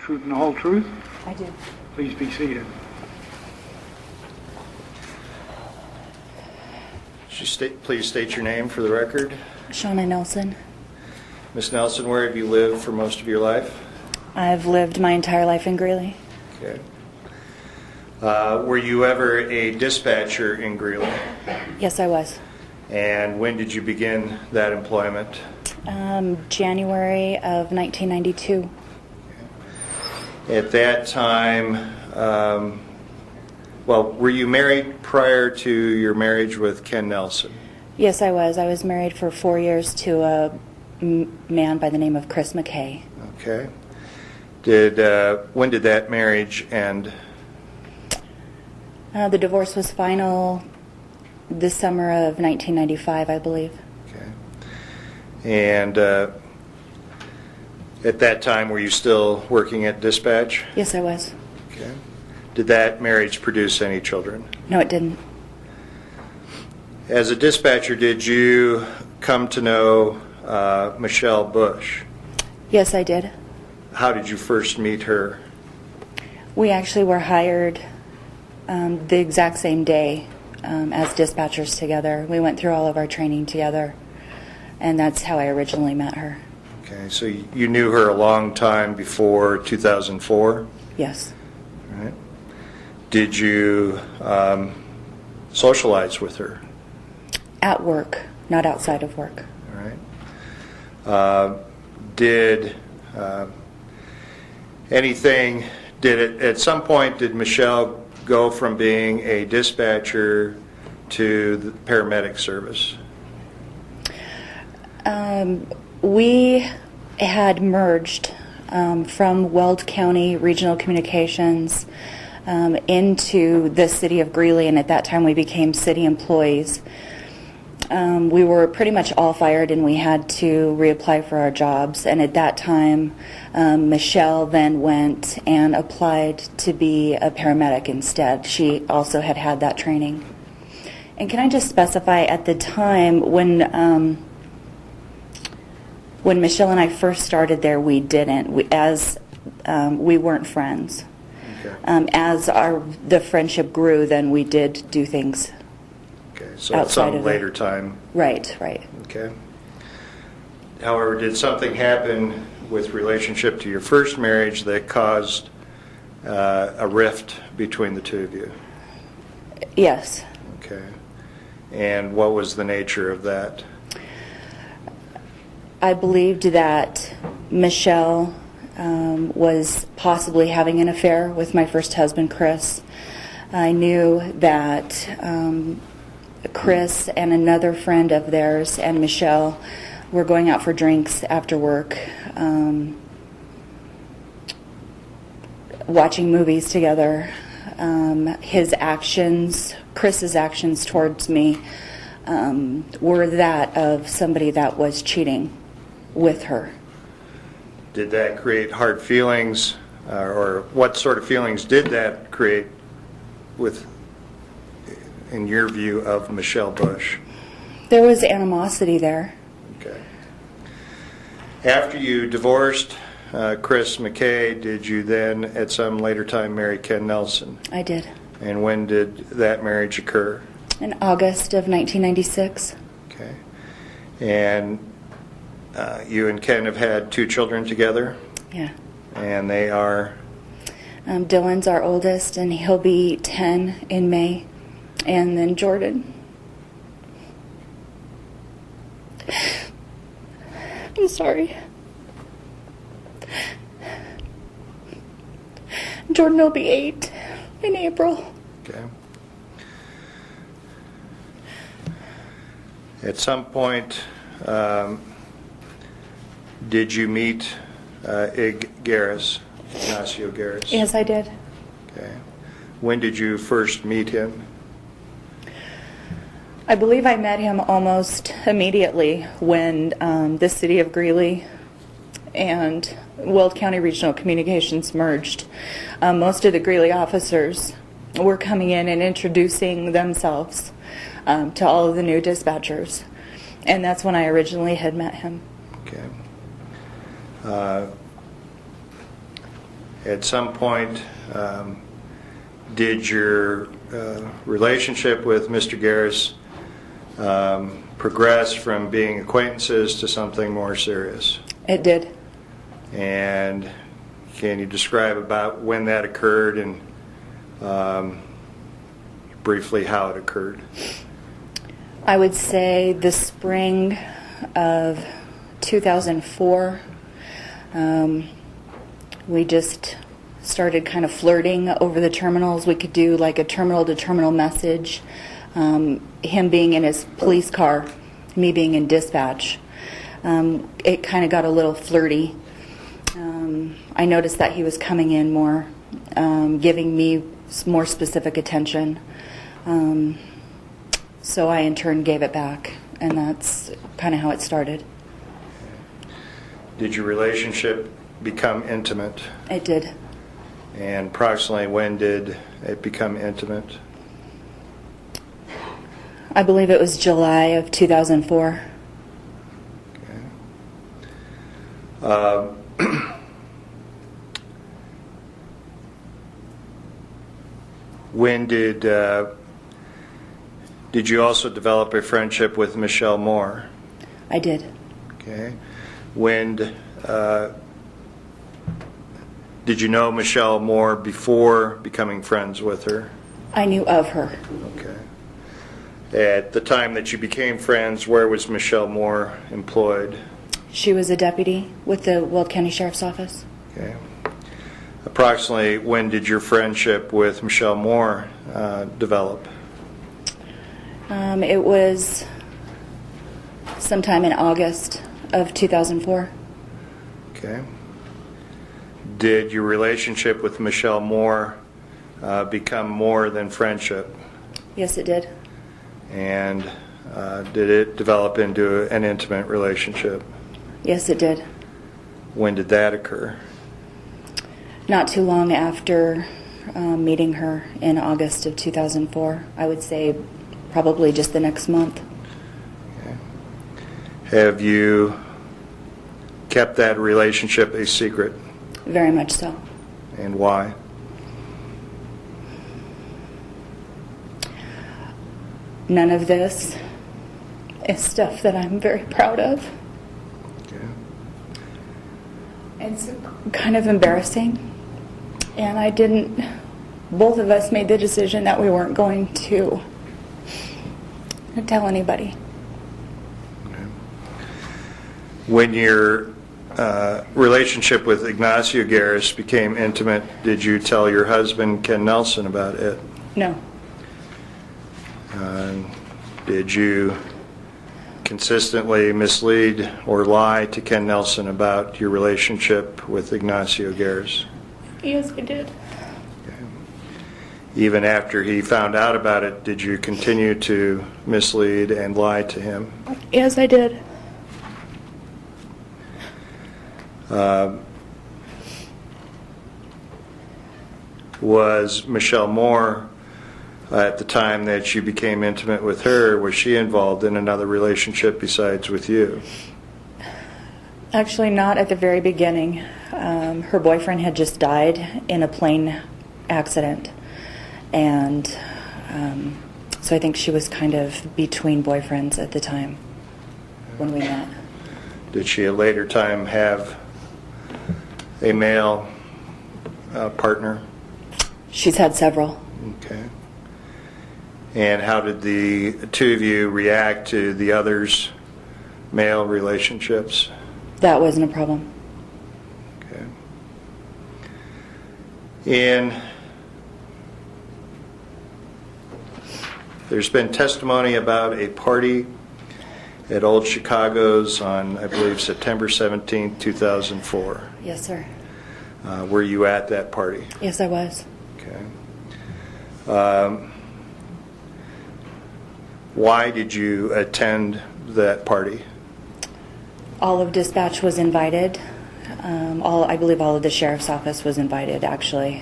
truth and the whole truth? I do. Please be seated. Please state your name for the record. Shawna Nelson. Ms. Nelson, where have you lived for most of your life? I've lived my entire life in Greeley. Okay. Were you ever a dispatcher in Greeley? Yes, I was. And when did you begin that employment? January of 1992. At that time, were you married prior to your marriage with Ken Nelson? Yes, I was. I was married for 4 years to a man by the name of Chris McKay. Okay. When did that marriage end? The divorce was final this summer of 1995, I believe. Okay. And at that time, were you still working at dispatch? Yes, I was. Okay. Did that marriage produce any children? No, it didn't. As a dispatcher, did you come to know Michele Bush? Yes, I did. How did you first meet her? We actually were hired the exact same day as dispatchers together. We went through all of our training together, and that's how I originally met her. Okay, so you knew her a long time before 2004? Yes. All right. Did you socialize with her? At work, not outside of work. All right. At some point, did Michele go from being a dispatcher to the paramedic service? We had merged from Weld County Regional Communications into the city of Greeley, and at that time we became city employees. We were pretty much all fired, and we had to reapply for our jobs. And at that time, Michele then went and applied to be a paramedic instead. She also had that training. And can I just specify, at the time when Michele and I first started there, we didn't. We weren't friends. Okay. As the friendship grew, then we did do things. Okay, so at some later time. Right. Okay. However, did something happen with relationship to your first marriage that caused a rift between the two of you? Yes. Okay. And what was the nature of that? I believed that Michele was possibly having an affair with my first husband, Chris. I knew that Chris and another friend of theirs and Michele were going out for drinks after work, watching movies together. Chris's actions towards me were that of somebody that was cheating with her. Did that create hard feelings, or what sort of feelings did that create in your view, of Michele Bush? There was animosity there. Okay. After you divorced Chris McKay, did you then at some later time marry Ken Nelson? I did. And when did that marriage occur? In August of 1996. Okay. And you and Ken have had 2 children together? Yeah. And they are? Dylan's our oldest, and he'll be 10 in May. And then Jordan. I'm sorry. Jordan will be 8 in April. Okay. At some point, did you meet Garris, Ignacio Garraus? Yes, I did. Okay. When did you first meet him? I believe I met him almost immediately when the city of Greeley and Weld County Regional Communications merged. Most of the Greeley officers were coming in and introducing themselves to all of the new dispatchers. And that's when I originally had met him. Okay. at some point, did your relationship with Mr. Garris progress from being acquaintances to something more serious? It did. And can you describe about when that occurred and briefly how it occurred? I would say the spring of 2004. We just started kind of flirting over the terminals. We could do like a terminal-to-terminal message. Him being in his police car, me being in dispatch. It kind of got a little flirty. I noticed that he was coming in more, giving me more specific attention. So I in turn gave it back, and that's kind of how it started. Did your relationship become intimate? It did. And approximately when did it become intimate? I believe it was July of 2004. Okay. When did you also develop a friendship with Michele Moore? I did. Okay. When did you know Michele Moore before becoming friends with her? I knew of her. Okay. At the time that you became friends, where was Michele Moore employed? She was a deputy with the Weld County Sheriff's Office. Okay. Approximately when did your friendship with Michele Moore develop? It was sometime in August of 2004. Okay. Did your relationship with Michele Moore become more than friendship? Yes, it did. And did it develop into an intimate relationship? Yes, it did. When did that occur? Not too long after meeting her in August of 2004. I would say probably just the next month. Okay. Have you kept that relationship a secret? Very much so. And why? None of this is stuff that I'm very proud of. Okay. It's kind of embarrassing. And both of us made the decision that we weren't going to tell anybody. Okay. When your relationship with Ignacio Garraus became intimate, did you tell your husband, Ken Nelson, about it? No. Did you consistently mislead or lie to Ken Nelson about your relationship with Ignacio Garraus? Yes, I did. Okay. Even after he found out about it, did you continue to mislead and lie to him? Yes, I did. Was Michele Moore, at the time that you became intimate with her, was she involved in another relationship besides with you? Actually, not at the very beginning. Her boyfriend had just died in a plane accident. And so I think she was kind of between boyfriends at the time when we met. Did she at a later time have a male partner? She's had several. Okay. And how did the two of you react to the other's male relationships? That wasn't a problem. Okay. And there's been testimony about a party at Old Chicago's on, I believe, September 17, 2004. Yes, sir. Were you at that party? Yes, I was. Okay. Why did you attend that party? All of dispatch was invited. I believe all of the sheriff's office was invited, actually,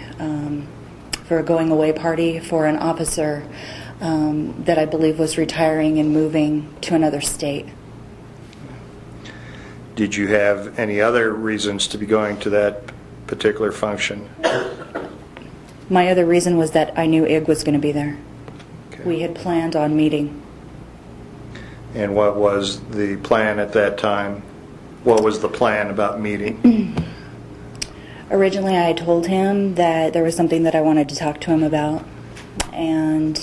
for a going away party for an officer that I believe was retiring and moving to another state. Did you have any other reasons to be going to that particular function? My other reason was that I knew Ig was going to be there. Okay. We had planned on meeting. And what was the plan at that time? What was the plan about meeting? Originally, I told him that there was something that I wanted to talk to him about, and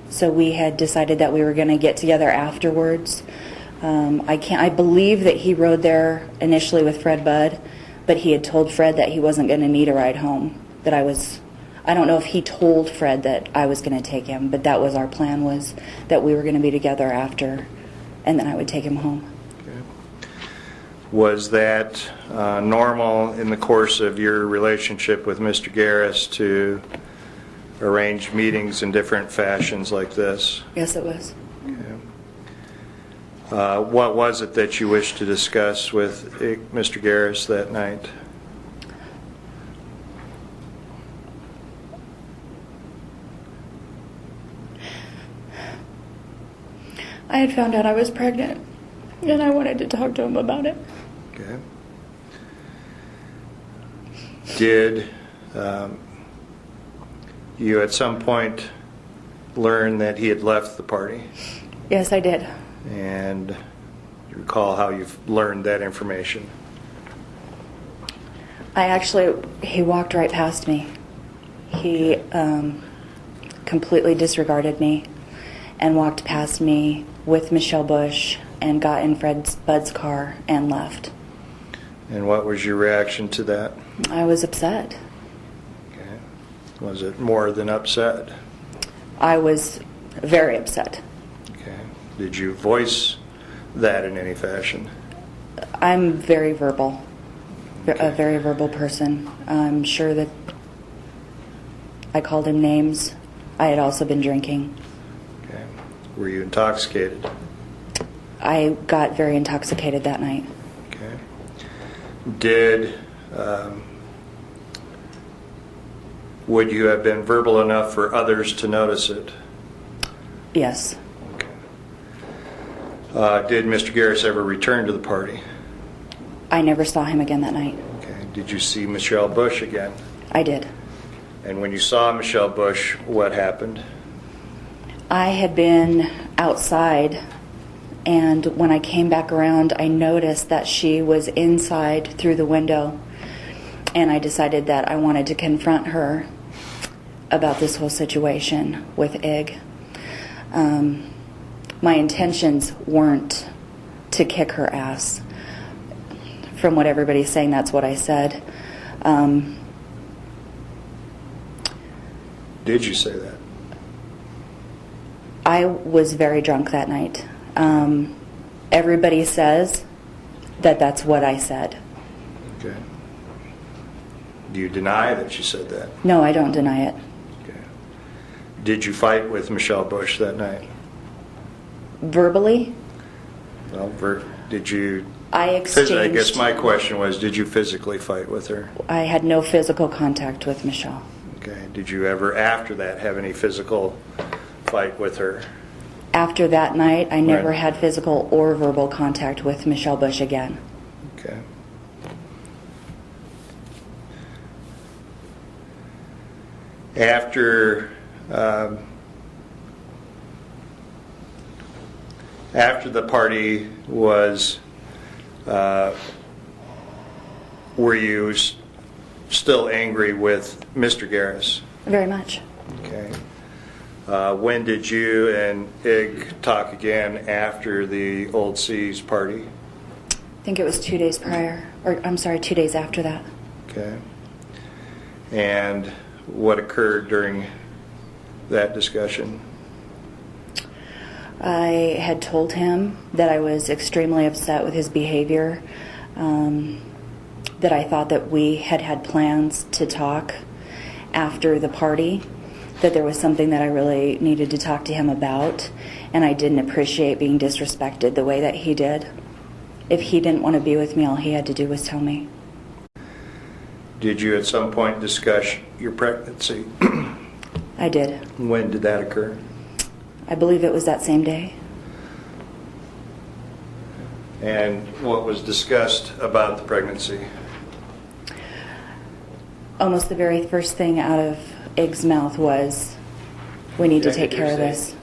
so we had decided that we were going to get together afterwards. I believe that he rode there initially with Fred Budd, but he had told Fred that he wasn't going to need a ride home. I don't know if he told Fred that I was going to take him, but that was our plan, was that we were going to be together after, and then I would take him home. Okay. Was that normal in the course of your relationship with Mr. Garris to arrange meetings in different fashions like this? Yes, it was. Okay. What was it that you wished to discuss with Mr. Garris that night? I had found out I was pregnant, and I wanted to talk to him about it. Okay. Did you at some point learn that he had left the party? Yes, I did. And you recall how you've learned that information? He walked right past me. He completely disregarded me and walked past me with Michele Bush and got in Fred Budd's car and left. And what was your reaction to that? I was upset. Okay. Was it more than upset? I was very upset. Okay. Did you voice that in any fashion? I'm very verbal, Okay. a very verbal person. I'm sure that I called him names. I had also been drinking. Okay. Were you intoxicated? I got very intoxicated that night. Okay. Did would you have been verbal enough for others to notice it? Yes. Okay. Did Mr. Garris ever return to the party? I never saw him again that night. Okay. Did you see Michele Bush again? I did. And when you saw Michele Bush, what happened? I had been outside, and when I came back around, I noticed that she was inside through the window, and I decided that I wanted to confront her about this whole situation with Ig. My intentions weren't to kick her ass. From what everybody's saying, that's what I said. Did you say that? I was very drunk that night. Everybody says that that's what I said. Okay. Do you deny that you said that? No, I don't deny it. Okay. Did you fight with Michele Bush that night? Verbally, Well, did you? I exchanged. I guess my question was, did you physically fight with her? I had no physical contact with Michele. Okay. Did you ever, after that, have any physical fight with her? After that night, I never Right. had physical or verbal contact with Michele Bush again. Okay. After the party was, were you still angry with Mr. Garris? Very much. Okay. When did you and Ig talk again after the Old Seas party? I think it was 2 days prior, or I'm sorry, 2 days after that. Okay. And what occurred during that discussion? I had told him that I was extremely upset with his behavior, that I thought that we had had plans to talk after the party, that there was something that I really needed to talk to him about, and I didn't appreciate being disrespected the way that he did. If he didn't want to be with me, all he had to do was tell me. Did you at some point discuss your pregnancy? I did. When did that occur? I believe it was that same day. And what was discussed about the pregnancy? almost the very first thing out of Ig's mouth was, we need to take care of this.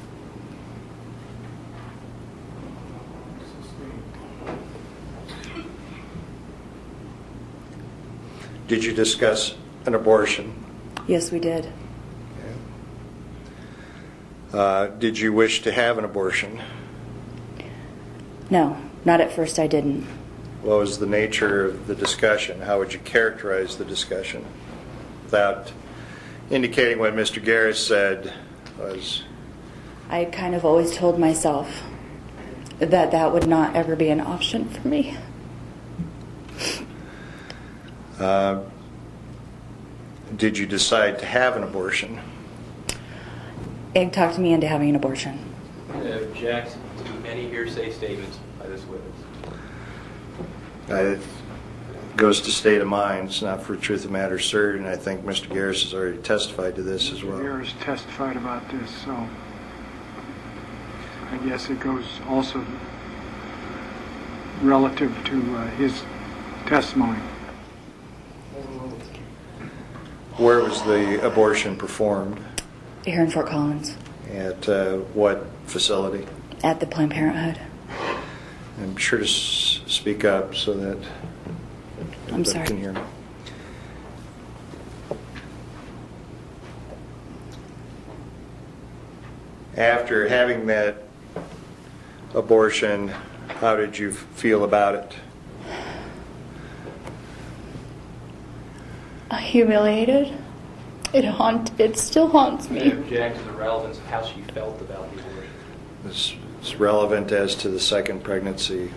Did you discuss an abortion? Yes, we did. Did you wish to have an abortion? No, not at first. I didn't. What was the nature of the discussion? How would you characterize the discussion? Without indicating what Mr. Garris said was... I kind of always told myself that that would not ever be an option for me. Did you decide to have an abortion? Ig talked me into having an abortion. Object to any hearsay statements by this witness. It goes to state of mind. It's not for truth of matter certain. I think Mr. Garris has already testified to this as well. Garris testified about this, so I guess it goes also relative to his testimony. Where was the abortion performed? Here in Fort Collins. At what facility? At the Planned Parenthood. I'm sure to speak up so that I'm everybody sorry. can hear me. After having that abortion, how did you feel about it? Humiliated. It still haunts me. Object to the relevance of how she felt about the abortion. It's relevant as to the second pregnancy.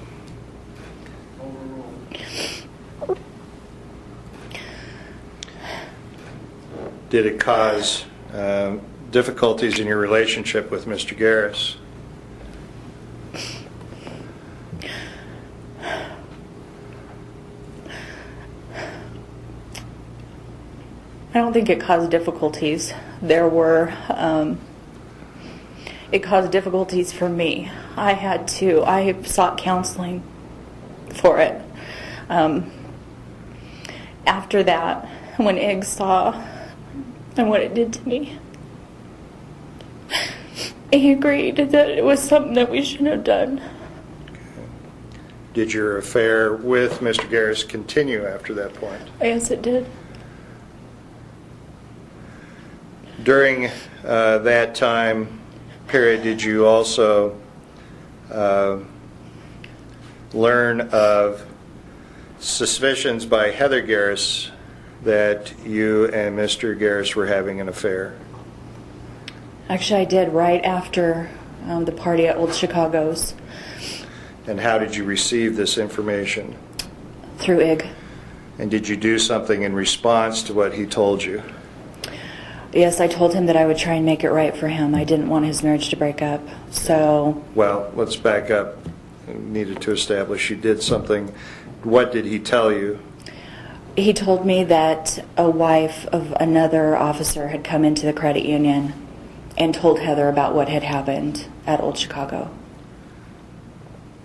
Did it cause difficulties in your relationship with Mr. Garris? I don't think it caused difficulties. It caused difficulties for me. I sought counseling for it. After that, when Ig saw and what it did to me, he agreed that it was something that we shouldn't have done. Did your affair with Mr. Garris continue after that point? Yes, it did. During that time period, did you also learn of suspicions by Heather Garraus that you and Mr. Garris were having an affair? Actually, I did right after the party at Old Chicago's. And how did you receive this information? Through Ig. And did you do something in response to what he told you? Yes, I told him that I would try and make it right for him. I didn't want his marriage to break up. So, Well, let's back up. We needed to establish you did something. What did he tell you? he told me that a wife of another officer had come into the credit union and told Heather about what had happened at Old Chicago.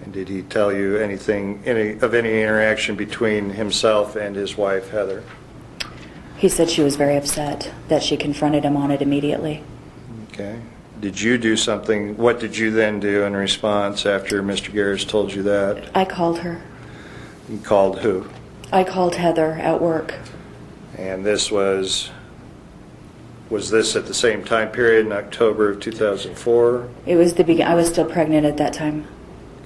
And did he tell you anything, of any interaction between himself and his wife, Heather? He said she was very upset, that she confronted him on it immediately. Okay. Did you do something? What did you then do in response after Mr. Garris told you that? I called her. You called who? I called Heather at work. And this was this at the same time period in October of 2004? It was I was still pregnant at that time.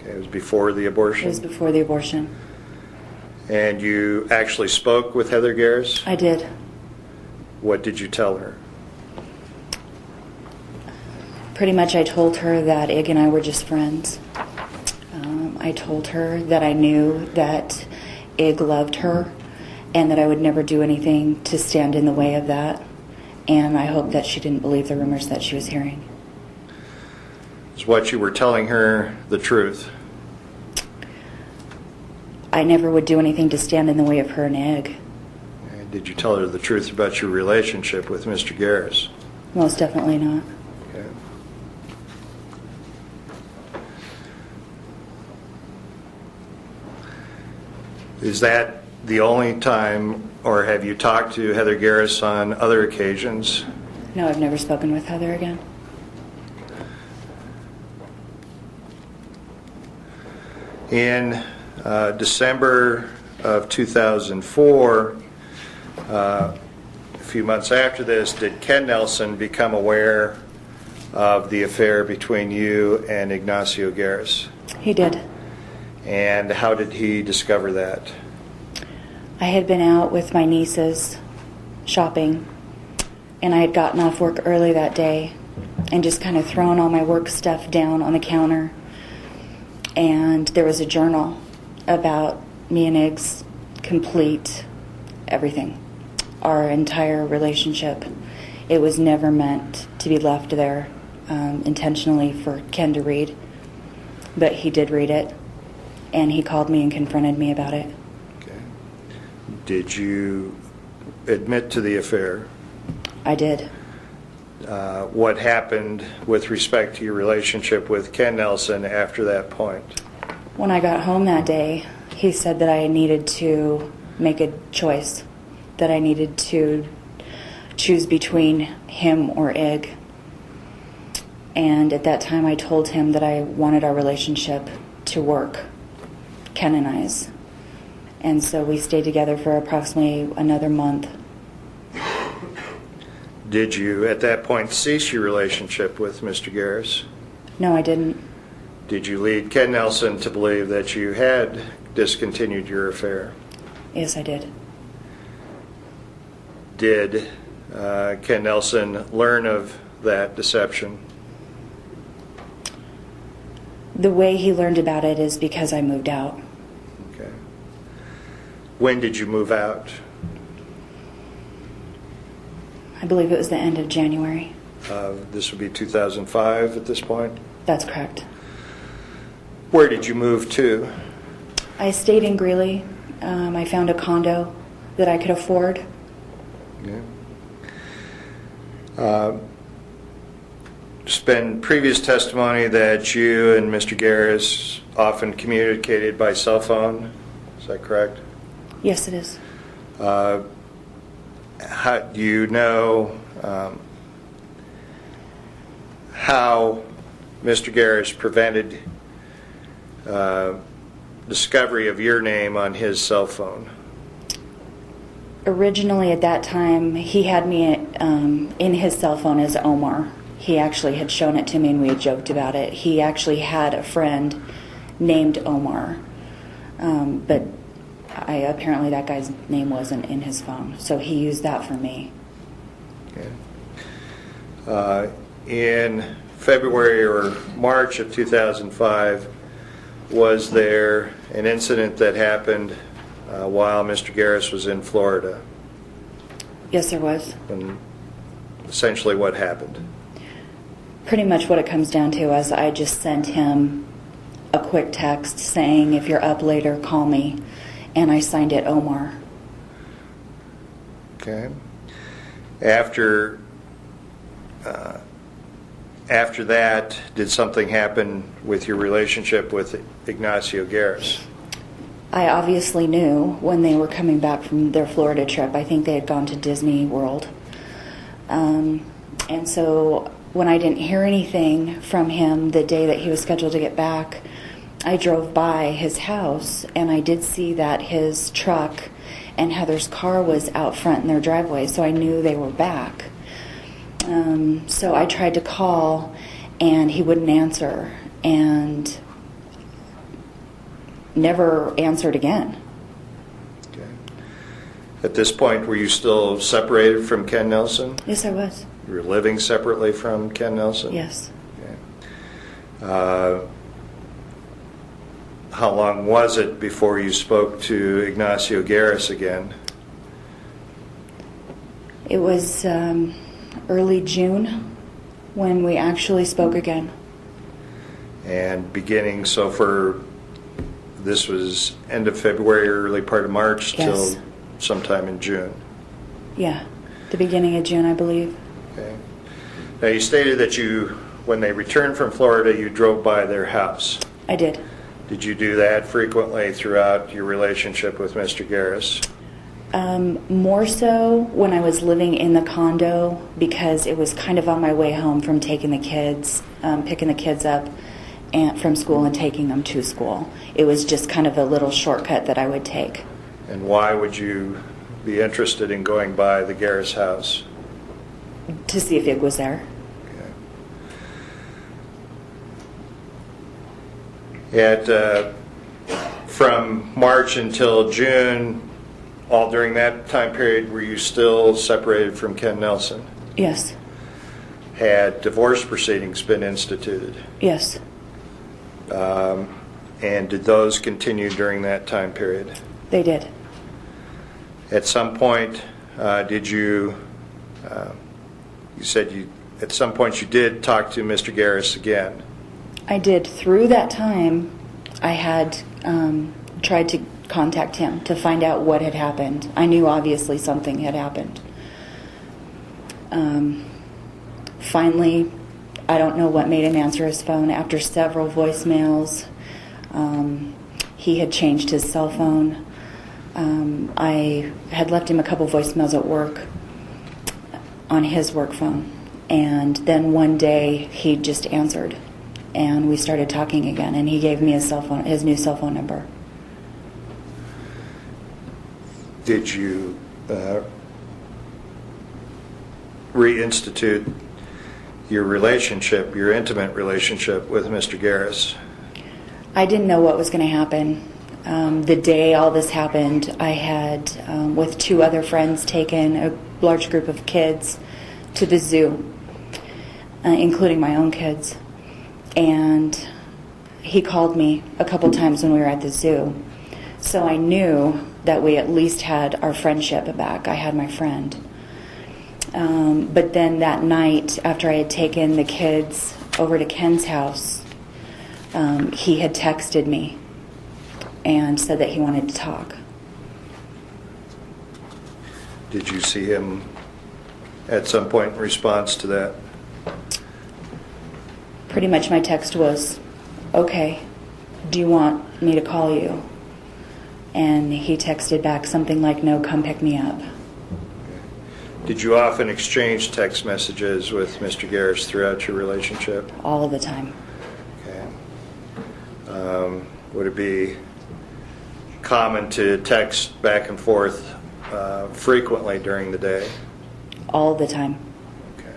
Okay, it was before the abortion? It was before the abortion. And you actually spoke with Heather Garraus? I did. What did you tell her? Pretty much I told her that Ig and I were just friends. I told her that I knew that Ig loved her and that I would never do anything to stand in the way of that. And I hope that she didn't believe the rumors that she was hearing. Is what you were telling her the truth? I never would do anything to stand in the way of her and Ig. And did you tell her the truth about your relationship with Mr. Garris? Most definitely not. Okay. Is that the only time, or have you talked to Heather Garraus on other occasions? No, I've never spoken with Heather again. In December of 2004, a few months after this, did Ken Nelson become aware of the affair between you and Ignacio Garraus? He did. And how did he discover that? I had been out with my nieces shopping, and I had gotten off work early that day and just kind of thrown all my work stuff down on the counter. And there was a journal about me and Ig's complete everything, our entire relationship. It was never meant to be left there intentionally for Ken to read, but he did read it, and he called me and confronted me about it. Okay. Did you admit to the affair? I did. What happened with respect to your relationship with Ken Nelson after that point? When I got home that day, he said that I needed to make a choice, that I needed to choose between him or Ig. And at that time I told him that I wanted our relationship to work, Ken and I's. And so we stayed together for approximately another month. Did you, at that point, cease your relationship with Mr. Garris? No, I didn't. Did you lead Ken Nelson to believe that you had discontinued your affair? Yes, I did. Did Ken Nelson learn of that deception? The way he learned about it is because I moved out. Okay. When did you move out? I believe it was the end of January. This would be 2005 at this point? That's correct. Where did you move to? I stayed in Greeley. I found a condo that I could afford. Yeah. There's been previous testimony that you and Mr. Garris often communicated by cell phone. Is that correct? Yes, it is. How do you know how Mr. Garris prevented discovery of your name on his cell phone? Originally, at that time, he had me in his cell phone as Omar. He actually had shown it to me, and we had joked about it. He actually had a friend named Omar, but apparently that guy's name wasn't in his phone, so he used that for me. Okay. In February or March of 2005, was there an incident that happened while Mr. Garris was in Florida? Yes, there was. And essentially what happened? Pretty much what it comes down to is I just sent him a quick text saying, if you're up later, call me. And I signed it Omar. Okay. After that, did something happen with your relationship with Ignacio Garraus? I obviously knew when they were coming back from their Florida trip. I think they had gone to Disney World. And so when I didn't hear anything from him the day that he was scheduled to get back, I drove by his house, and I did see that his truck and Heather's car was out front in their driveway, so I knew they were back. So I tried to call, and he wouldn't answer, and never answered again. Okay. At this point, were you still separated from Ken Nelson? Yes, I was. You were living separately from Ken Nelson? Yes. Okay. How long was it before you spoke to Ignacio Garraus again? It was early June when we actually spoke again. And beginning, so for this was end of February, early part of March, Yes. till sometime in June. Yeah, the beginning of June, I believe. Okay. Now you stated that when they returned from Florida, you drove by their house. I did. Did you do that frequently throughout your relationship with Mr. Garris? More so when I was living in the condo, because it was kind of on my way home from taking the kids, picking the kids up from school and taking them to school. It was just kind of a little shortcut that I would take. And why would you be interested in going by the Garris house? To see if Ig was there. Okay. From March until June, all during that time period, were you still separated from Ken Nelson? Yes. Had divorce proceedings been instituted? Yes. And did those continue during that time period? They did. At some point, did you, you said at some point you did talk to Mr. Garris again? I did. Through that time, I had tried to contact him to find out what had happened. I knew obviously something had happened. Finally, I don't know what made him answer his phone. After several voicemails, he had changed his cell phone. I had left him a couple voicemails at work on his work phone. And then one day, he just answered. And we started talking again, and he gave me his new cell phone number. Did you reinstitute your relationship, your intimate relationship with Mr. Garris? I didn't know what was going to happen. The day all this happened, I had, with two other friends, taken a large group of kids to the zoo, including my own kids. And he called me a couple times when we were at the zoo. So I knew that we at least had our friendship back. I had my friend. But then that night, after I had taken the kids over to Ken's house, he had texted me and said that he wanted to talk. Did you see him at some point in response to that? Pretty much my text was, okay, do you want me to call you? And he texted back something like, no, come pick me up. Did you often exchange text messages with Mr. Garris throughout your relationship? All of the time. Okay. Would it be common to text back and forth frequently during the day? All the time. Okay.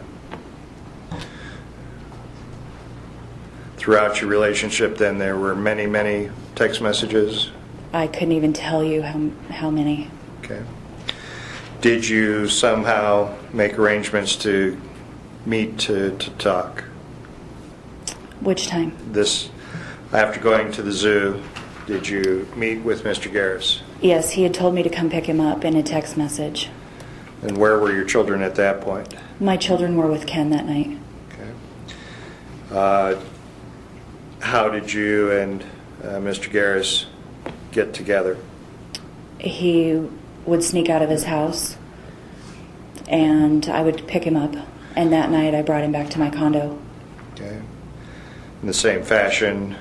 Throughout your relationship, then, there were many, many text messages? I couldn't even tell you how many. Okay. Did you somehow make arrangements to meet to talk? Which time? This, after going to the zoo, did you meet with Mr. Garris? Yes, he had told me to come pick him up in a text message. And where were your children at that point? My children were with Ken that night. Okay. How did you and Mr. Garris get together? He would sneak out of his house, and I would pick him up. And that night, I brought him back to my condo. Okay. In the same fashion,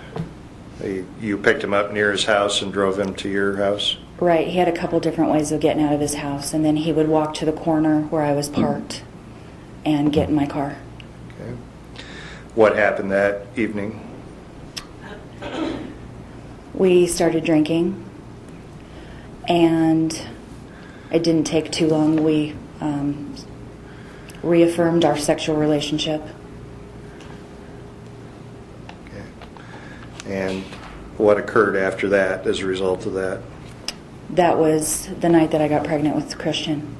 you picked him up near his house and drove him to your house? Right. He had a couple different ways of getting out of his house, and then he would walk to the corner where I was parked and get in my car. Okay. What happened that evening? We started drinking, and it didn't take too long. We reaffirmed our sexual relationship. Okay. And what occurred after that as a result of that? That was the night that I got pregnant with Christian.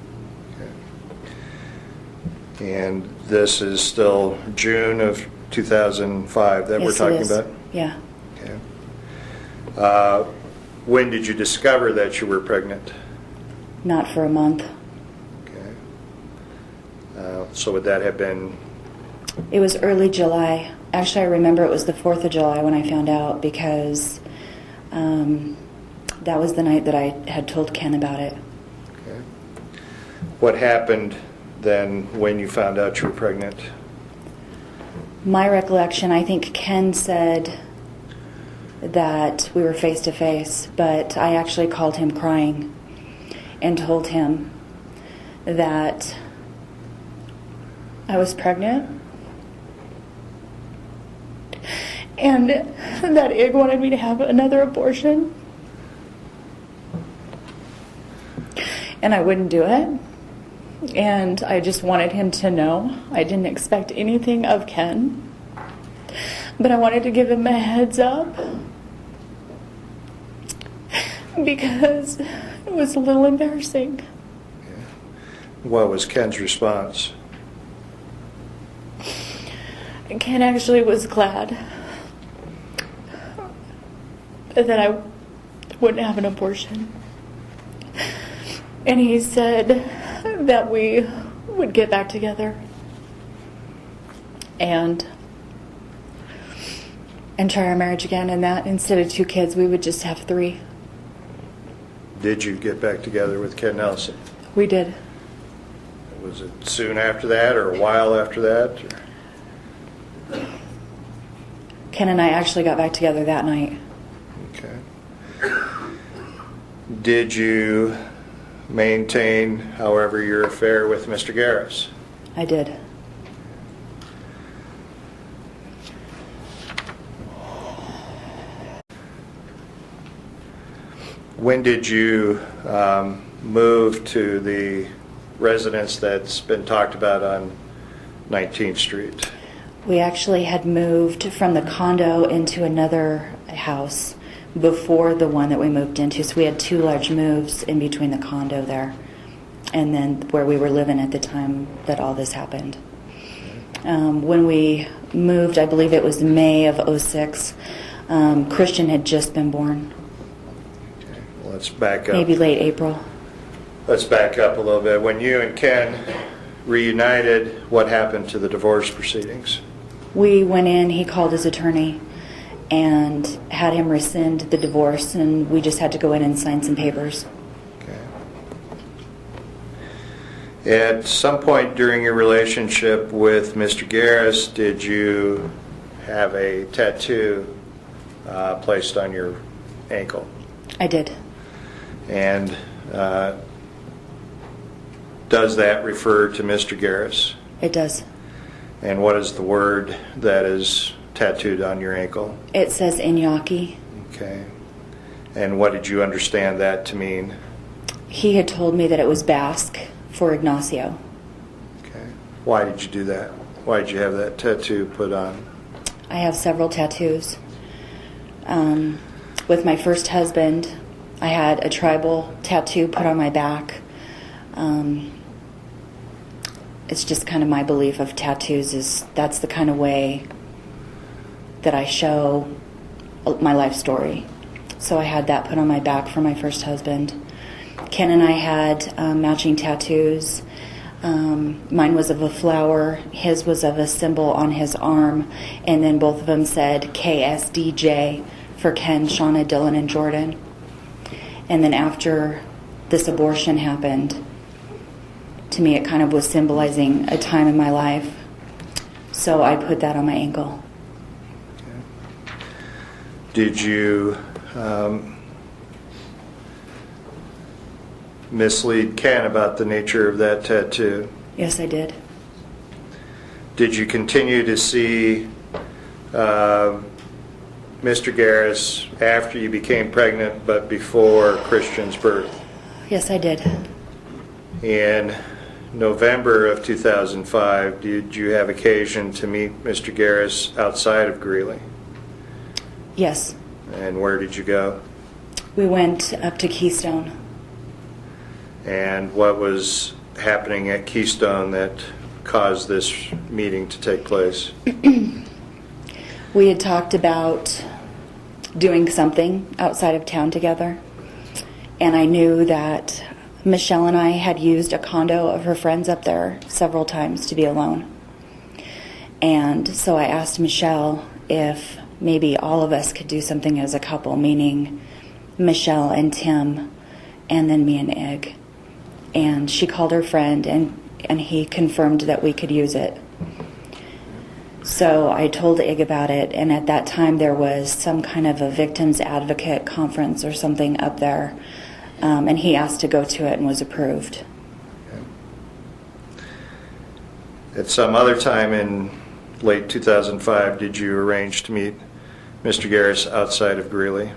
Okay. And this is still June of 2005 that we're talking about? Yeah. Okay. When did you discover that you were pregnant? Not for a month. Okay. So would that have been? It was early July. Actually, I remember it was the 4th of July when I found out, because that was the night that I had told Ken about it. Okay. What happened then when you found out you were pregnant? My recollection, I think Ken said that we were face to face, but I actually called him crying and told him that I was pregnant and that Ig wanted me to have another abortion, and I wouldn't do it. And I just wanted him to know. I didn't expect anything of Ken, but I wanted to give him a heads up because it was a little embarrassing. What was Ken's response? Ken actually was glad that I wouldn't have an abortion. And he said that we would get back together and try our marriage again, and that instead of 2 kids, we would just have 3. Did you get back together with Ken Nelson? We did. Was it soon after that or a while after that? Or? Ken and I actually got back together that night. Okay. Did you maintain, however, your affair with Mr. Garraus? I did. When did you move to the residence that's been talked about on 19th Street? We actually had moved from the condo into another house before the one that we moved into. So we had 2 large moves in between the condo there and then where we were living at the time that all this happened. When we moved, I believe it was May of '06, Christian had just been born. Okay. Well, let's back up. Maybe late April. Let's back up a little bit. When you and Ken reunited, what happened to the divorce proceedings? We went in, he called his attorney and had him rescind the divorce, and we just had to go in and sign some papers. Okay. At some point during your relationship with Mr. Garris, did you have a tattoo placed on your ankle? I did. And does that refer to Mr. Garris? It does. And what is the word that is tattooed on your ankle? It says Iñaki. Okay. And what did you understand that to mean? He had told me that it was Basque for Ignacio. Okay. Why did you do that? Why did you have that tattoo put on? I have several tattoos. With my first husband, I had a tribal tattoo put on my back. It's just kind of my belief of tattoos is that's the kind of way that I show my life story. So I had that put on my back for my first husband. Ken and I had matching tattoos. Mine was of a flower, his was of a symbol on his arm, and then both of them said KSDJ for Ken, Shawna, Dylan, and Jordan. And then after this abortion happened, to me it kind of was symbolizing a time in my life. So I put that on my ankle. Okay. Did you mislead Ken about the nature of that tattoo? Yes, I did. Did you continue to see Mr. Garris after you became pregnant but before Christian's birth? Yes, I did. In November of 2005, did you have occasion to meet Mr. Garris outside of Greeley? Yes. And where did you go? We went up to Keystone. And what was happening at Keystone that caused this meeting to take place? We had talked about doing something outside of town together. And I knew that Michele and I had used a condo of her friends up there several times to be alone. And so I asked Michele if maybe all of us could do something as a couple, meaning Michele and Tim, and then me and Ig. And she called her friend, and he confirmed that we could use it. So I told Ig about it, and at that time there was some kind of a victims advocate conference or something up there, and he asked to go to it and was approved. At some other time in late 2005, did you arrange to meet Mr. Garris outside of Greeley?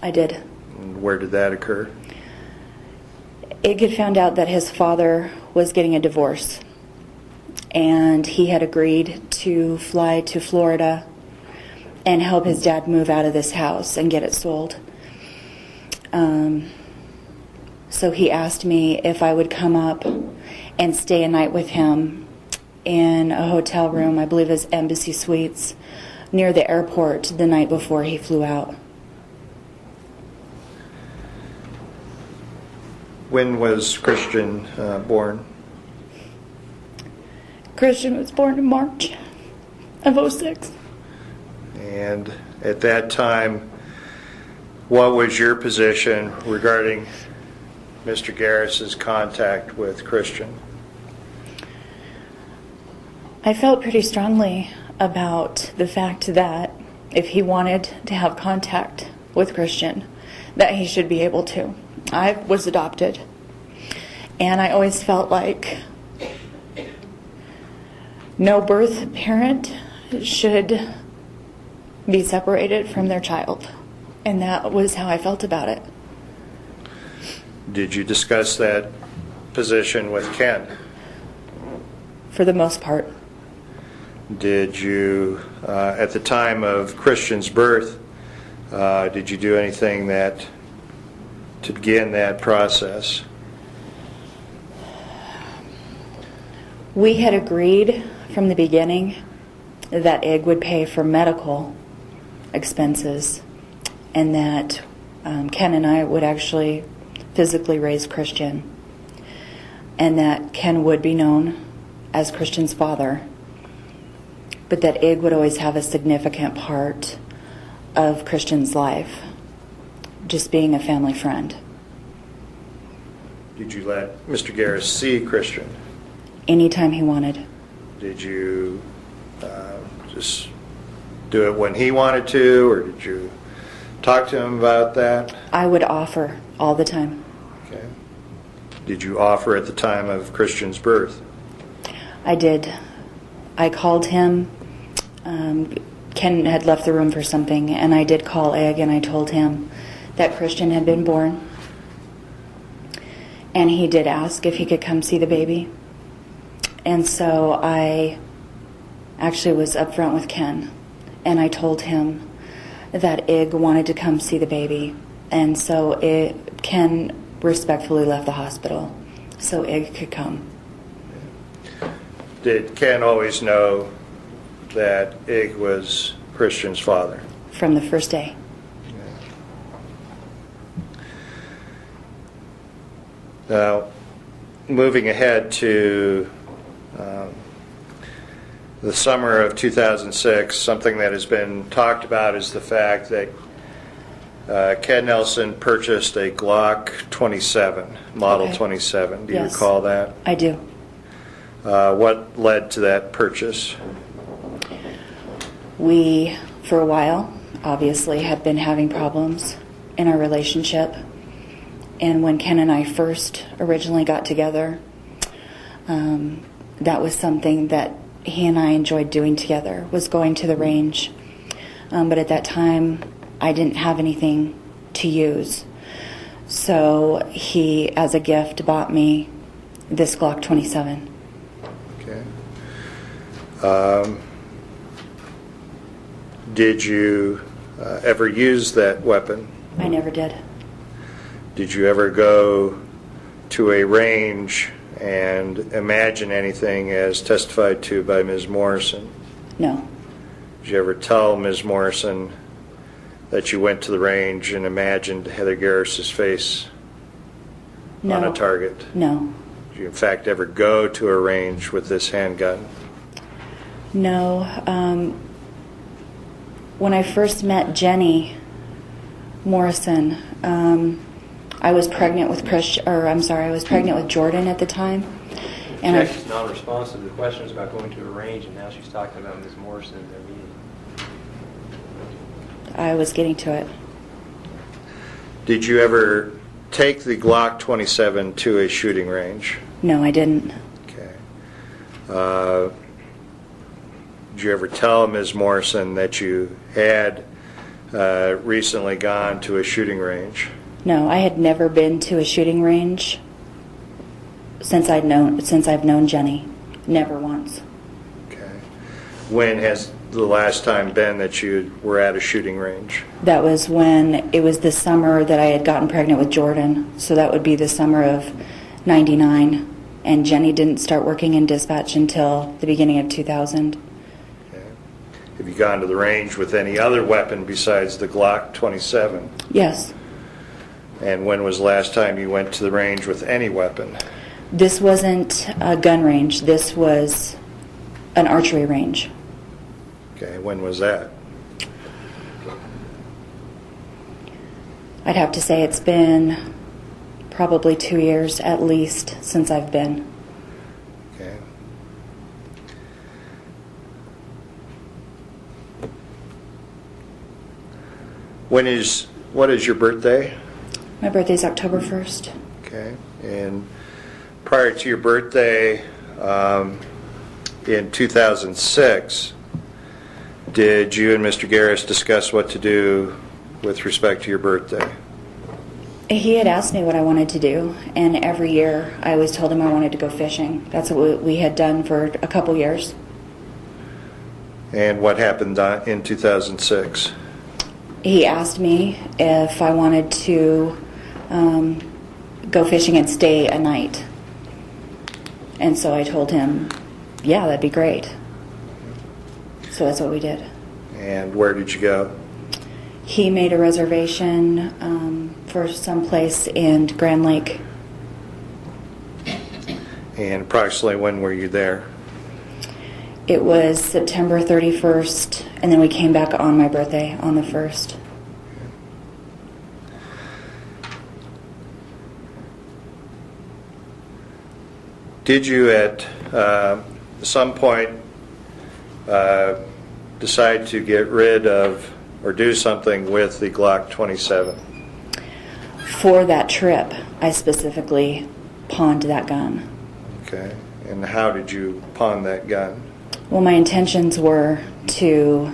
I did. And where did that occur? Ig had found out that his father was getting a divorce, and he had agreed to fly to Florida and help his dad move out of this house and get it sold. So he asked me if I would come up and stay a night with him in a hotel room, I believe it was Embassy Suites, near the airport the night before he flew out. When was Christian born? Christian was born in March of '06. And at that time, what was your position regarding Mr. Garris's contact with Christian? I felt pretty strongly about the fact that if he wanted to have contact with Christian, that he should be able to. I was adopted, and I always felt like no birth parent should be separated from their child, and that was how I felt about it. Did you discuss that position with Ken? For the most part. Did you, at the time of Christian's birth, did you do anything to begin that process? We had agreed from the beginning that Ig would pay for medical expenses, and that Ken and I would actually physically raise Christian, and that Ken would be known as Christian's father, but that Ig would always have a significant part of Christian's life, just being a family friend. Did you let Mr. Garris see Christian? Anytime he wanted. Did you just do it when he wanted to, or did you talk to him about that? I would offer all the time. Okay. Did you offer at the time of Christian's birth? I did. I called him. Ken had left the room for something, and I did call Ig, and I told him that Christian had been born. And he did ask if he could come see the baby. And so I actually was upfront with Ken, and I told him that Ig wanted to come see the baby. And so Ken respectfully left the hospital so Ig could come. Did Ken always know that Ig was Christian's father? From the first day. Now, moving ahead to the summer of 2006, something that has been talked about is the fact that Ken Nelson purchased a Glock 27, Model Okay. 27. Do you Yes. recall that? I do. What led to that purchase? We, for a while, obviously had been having problems in our relationship. And when Ken and I first originally got together, that was something that he and I enjoyed doing together, was going to the range. But at that time, I didn't have anything to use. So he, as a gift, bought me this Glock 27. Okay. Did you ever use that weapon? I never did. Did you ever go to a range and imagine anything as testified to by Ms. Morrison? No. Did you ever tell Ms. Morrison that you went to the range and imagined Heather Garraus' face No. on a target? No. Did you in fact ever go to a range with this handgun? No. When I first met Jenny Morrison, I was pregnant with I was pregnant with Jordan at the time, And Objection's non-responsive. The question was about going to a range, and now she's talking about Ms. Morrison in their meeting. I was getting to it. Did you ever take the Glock 27 to a shooting range? No, I didn't. Okay. Did you ever tell Ms. Morrison that you had recently gone to a shooting range? No, I had never been to a shooting range since I've known Jenny. Never once. Okay. When has the last time been that you were at a shooting range? That was when it was the summer that I had gotten pregnant with Jordan. So that would be the summer of '99. And Jenny didn't start working in dispatch until the beginning of 2000. Okay. Have you gone to the range with any other weapon besides the Glock 27? Yes. And when was the last time you went to the range with any weapon? This wasn't a gun range. This was an archery range. Okay, when was that? I'd have to say it's been probably 2 years at least since I've been. Okay. What is your birthday? My birthday's October 1st. Okay. And prior to your birthday, in 2006, did you and Mr. Garris discuss what to do with respect to your birthday? He had asked me what I wanted to do, and every year I always told him I wanted to go fishing. That's what we had done for a couple years. And what happened in 2006? He asked me if I wanted to go fishing and stay a night. And so I told him, yeah, that'd be great. So that's what we did. And where did you go? He made a reservation for some place in Grand Lake. And approximately when were you there? It was September 31st, and then we came back on my birthday on the 1st. Did you at some point decide to get rid of or do something with the Glock 27? For that trip, I specifically pawned that gun. Okay. And how did you pawn that gun? Well, my intentions were to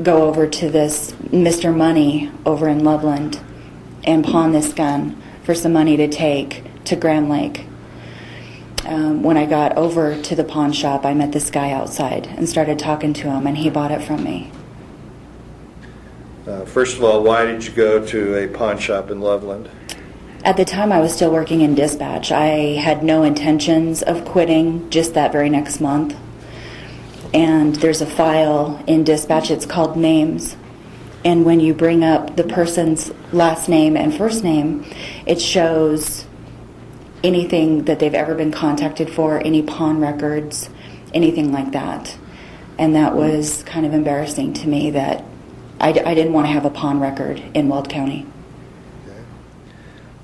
go over to this Mr. Money over in Loveland and pawn this gun for some money to take to Grand Lake. When I got over to the pawn shop, I met this guy outside and started talking to him, and he bought it from me. First of all, why did you go to a pawn shop in Loveland? At the time, I was still working in dispatch. I had no intentions of quitting just that very next month. And there's a file in dispatch, it's called names. And when you bring up the person's last name and first name, it shows anything that they've ever been contacted for, any pawn records, anything like that. And that was kind of embarrassing to me that I didn't want to have a pawn record in Weld County. Okay.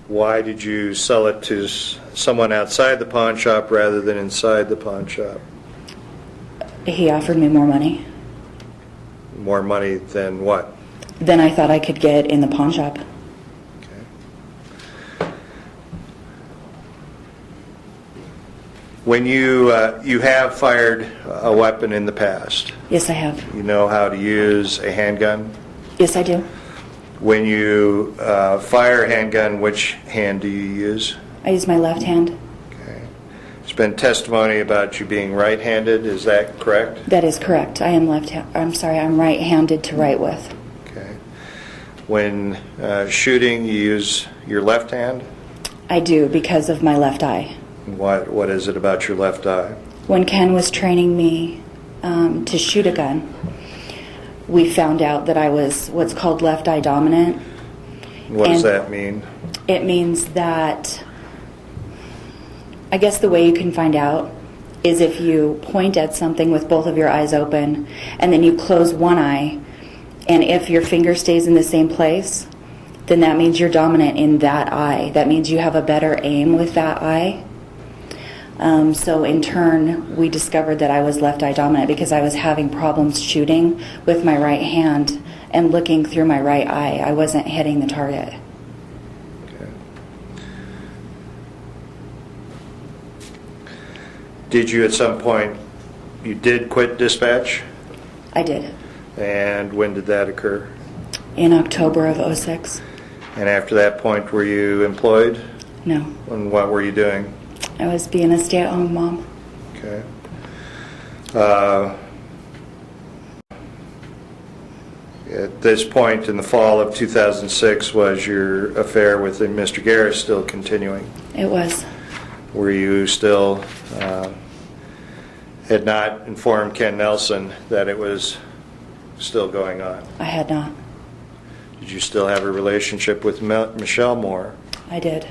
Why did you sell it to someone outside the pawn shop rather than inside the pawn shop? He offered me more money More money than what? than I thought I could get in the pawn shop. When you have fired a weapon in the past, Yes, I have. you know how to use a handgun? Yes, I do. When you fire a handgun, which hand do you use? I use my left hand. Okay. There's been testimony about you being right-handed. Is that correct? That is correct. I'm right-handed to write with. Okay. When shooting, you use your left hand? I do because of my left eye. What is it about your left eye? When Ken was training me to shoot a gun, we found out that I was what's called left eye dominant. What does And that mean? It means that, I guess the way you can find out is if you point at something with both of your eyes open and then you close one eye, and if your finger stays in the same place, then that means you're dominant in that eye. That means you have a better aim with that eye. So in turn, we discovered that I was left eye dominant because I was having problems shooting with my right hand and looking through my right eye. I wasn't hitting the target. Okay. Did you at some point, you did quit dispatch? I did. And when did that occur? In October of '06. And after that point, were you employed? No. And what were you doing? I was being a stay-at-home mom. Okay. At this point in the fall of 2006, was your affair with Mr. Garris still continuing? It was. Were you still, had not informed Ken Nelson that it was still going on? I had not. Did you still have a relationship with Michele Moore? I did.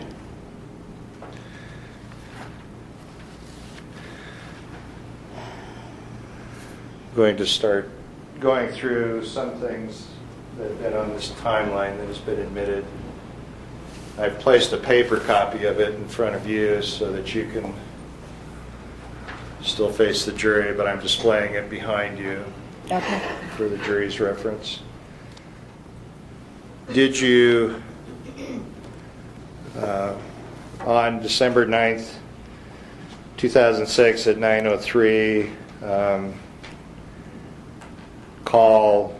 Going to start going through some things that have been on this timeline that has been admitted. I've placed a paper copy of it in front of you so that you can still face the jury, but I'm displaying it behind you Okay. for the jury's reference. Did you, on December 9th, 2006 at 9:03, call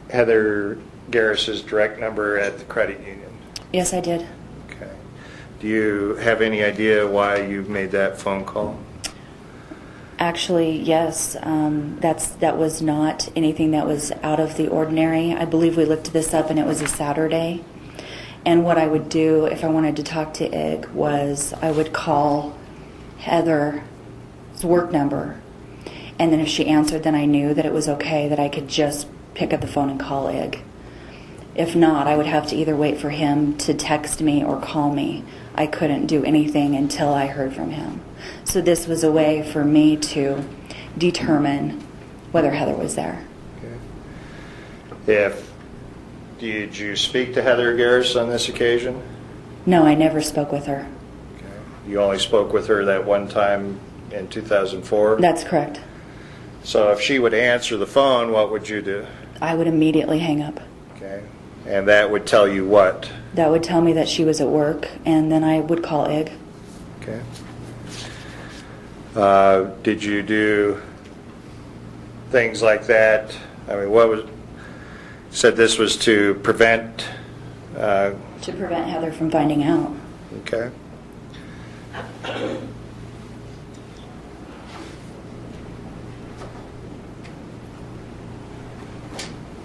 Heather Garraus's direct number at the credit union? Yes, I did. Okay. Do you have any idea why you made that phone call? Actually, yes. That was not anything that was out of the ordinary. I believe we looked this up, and it was a Saturday. And what I would do if I wanted to talk to Ig was I would call Heather's work number, and then if she answered, then I knew that it was okay, that I could just pick up the phone and call Ig. If not, I would have to either wait for him to text me or call me. I couldn't do anything until I heard from him. So this was a way for me to determine whether Heather was there. Okay. Did you speak to Heather Garraus on this occasion? No, I never spoke with her. Okay. You only spoke with her that one time in 2004? That's correct. So if she would answer the phone, what would you do? I would immediately hang up. Okay. And that would tell you what? That would tell me that she was at work, and then I would call Ig. Okay. Did you do things like that? I mean, what was? You said this was to prevent. To prevent Heather from finding out. Okay.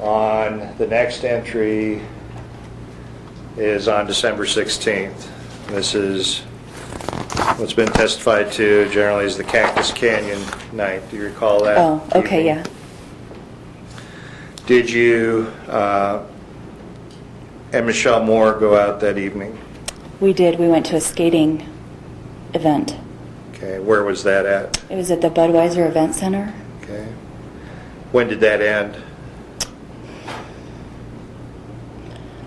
On the next entry is on December 16th. This is what's been testified to generally as the Cactus Canyon night. Do you recall that? Oh, okay, evening? yeah. Did you and Michele Moore go out that evening? We did. We went to a skating event. Okay, where was that at? It was at the Budweiser Event Center. Okay. When did that end?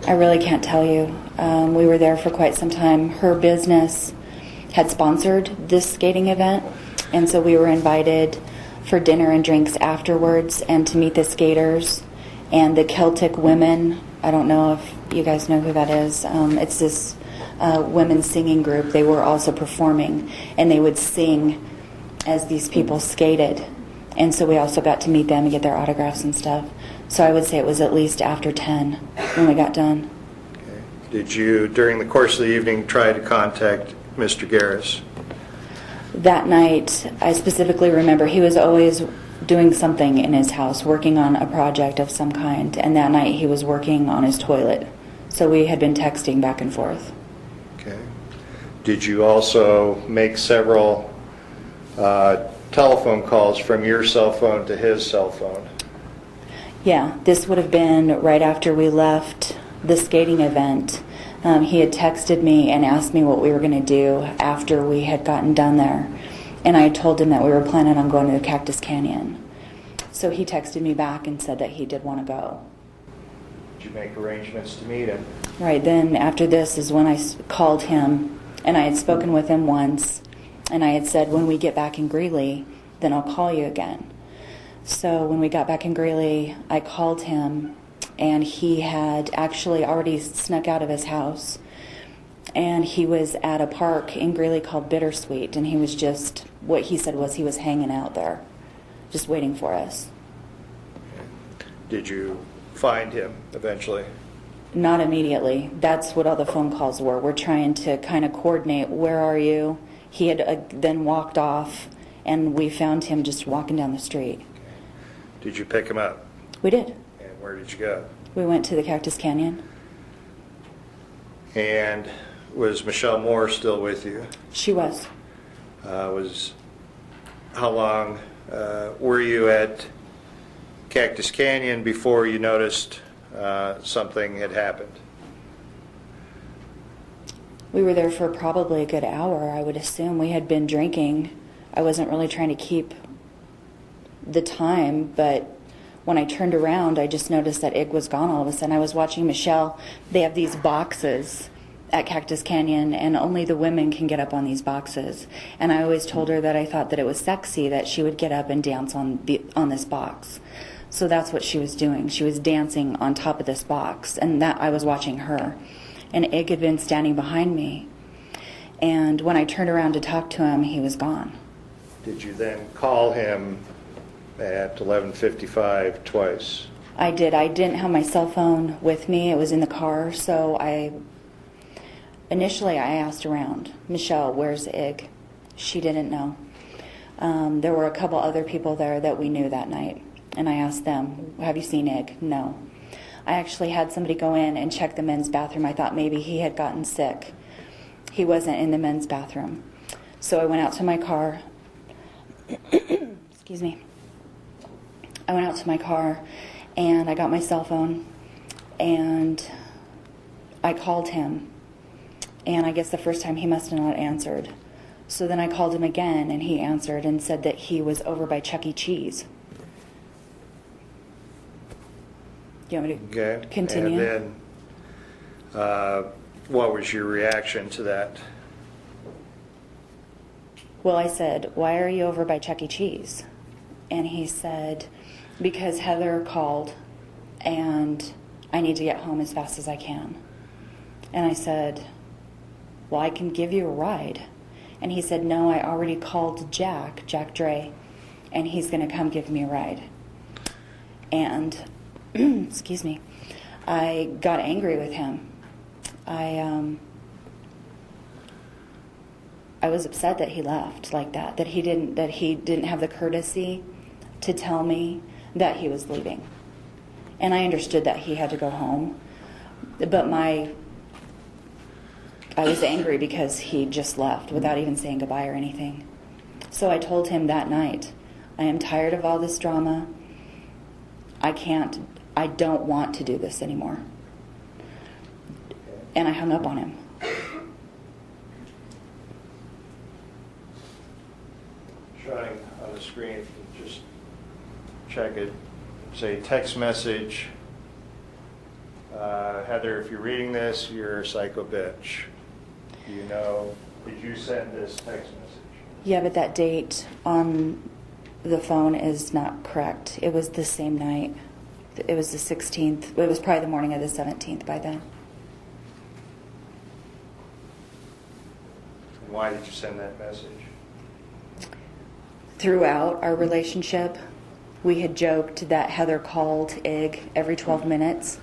I really can't tell you. We were there for quite some time. Her business had sponsored this skating event, and so we were invited for dinner and drinks afterwards and to meet the skaters and the Celtic women. I don't know if you guys know who that is. It's this women's singing group. They were also performing, and they would sing as these people skated. And so we also got to meet them and get their autographs and stuff. So I would say it was at least after 10 when we got done. Okay. Did you, during the course of the evening, try to contact Mr. Garris? That night, I specifically remember he was always doing something in his house, working on a project of some kind. And that night he was working on his toilet. So we had been texting back and forth. Okay. Did you also make several telephone calls from your cell phone to his cell phone? Yeah, this would have been right after we left the skating event. He had texted me and asked me what we were going to do after we had gotten done there. And I had told him that we were planning on going to the Cactus Canyon. So he texted me back and said that he did want to go. Did you make arrangements to meet him? Right then, after this is when I called him, and I had spoken with him once, And I had said, when we get back in Greeley, then I'll call you again. So when we got back in Greeley, I called him, and he had actually already snuck out of his house. And he was at a park in Greeley called Bittersweet, and he was just, what he said was he was hanging out there, just waiting for us. Did you find him eventually? Not immediately. That's what all the phone calls were. We're trying to kind of coordinate, where are you? He had then walked off, and we found him just walking down the street. Did you pick him up? We did. And where did you go? We went to the Cactus Canyon. And was Michele Moore still with you? She was. How long were you at Cactus Canyon before you noticed something had happened? We were there for probably a good hour, I would assume. We had been drinking. I wasn't really trying to keep the time, but when I turned around, I just noticed that Ig was gone all of a sudden. I was watching Michele. They have these boxes at Cactus Canyon, and only the women can get up on these boxes. And I always told her that I thought that it was sexy that she would get up and dance on this box. So that's what she was doing. She was dancing on top of this box, and that I was watching her. And Ig had been standing behind me. And when I turned around to talk to him, he was gone. Did you then call him at 11:55 twice? I did. I didn't have my cell phone with me. It was in the car, so initially I asked around, Michele, where's Ig? She didn't know. There were a couple other people there that we knew that night, and I asked them, have you seen Ig? No. I actually had somebody go in and check the men's bathroom. I thought maybe he had gotten sick. He wasn't in the men's bathroom. So I went out to my car. Excuse me. I went out to my car, and I got my cell phone, and I called him. And I guess the first time he must have not answered. So then I called him again, and he answered and said that he was over by Chuck E. Cheese. Do you want me to continue? And then what was your reaction to that? Well, I said, why are you over by Chuck E. Cheese? And he said, because Heather called, and I need to get home as fast as I can. And I said, well, I can give you a ride. And he said, no, I already called Jack Dre, and he's going to come give me a ride. And, excuse me, I got angry with him. I was upset that he left like that, that he didn't have the courtesy to tell me that he was leaving. And I understood that he had to go home, but I was angry because he just left without even saying goodbye or anything. So I told him that night, I am tired of all this drama. I don't want to do this anymore. And I hung up on him. Showing on the screen, just check it. Say text message. Heather, if you're reading this, you're a psycho bitch. You know, did you send this text message? Yeah, but that date on the phone is not correct. It was the same night. It was the 16th. It was probably the morning of the 17th by then. And why did you send that message? Throughout our relationship, we had joked that Heather called Ig every 12 minutes.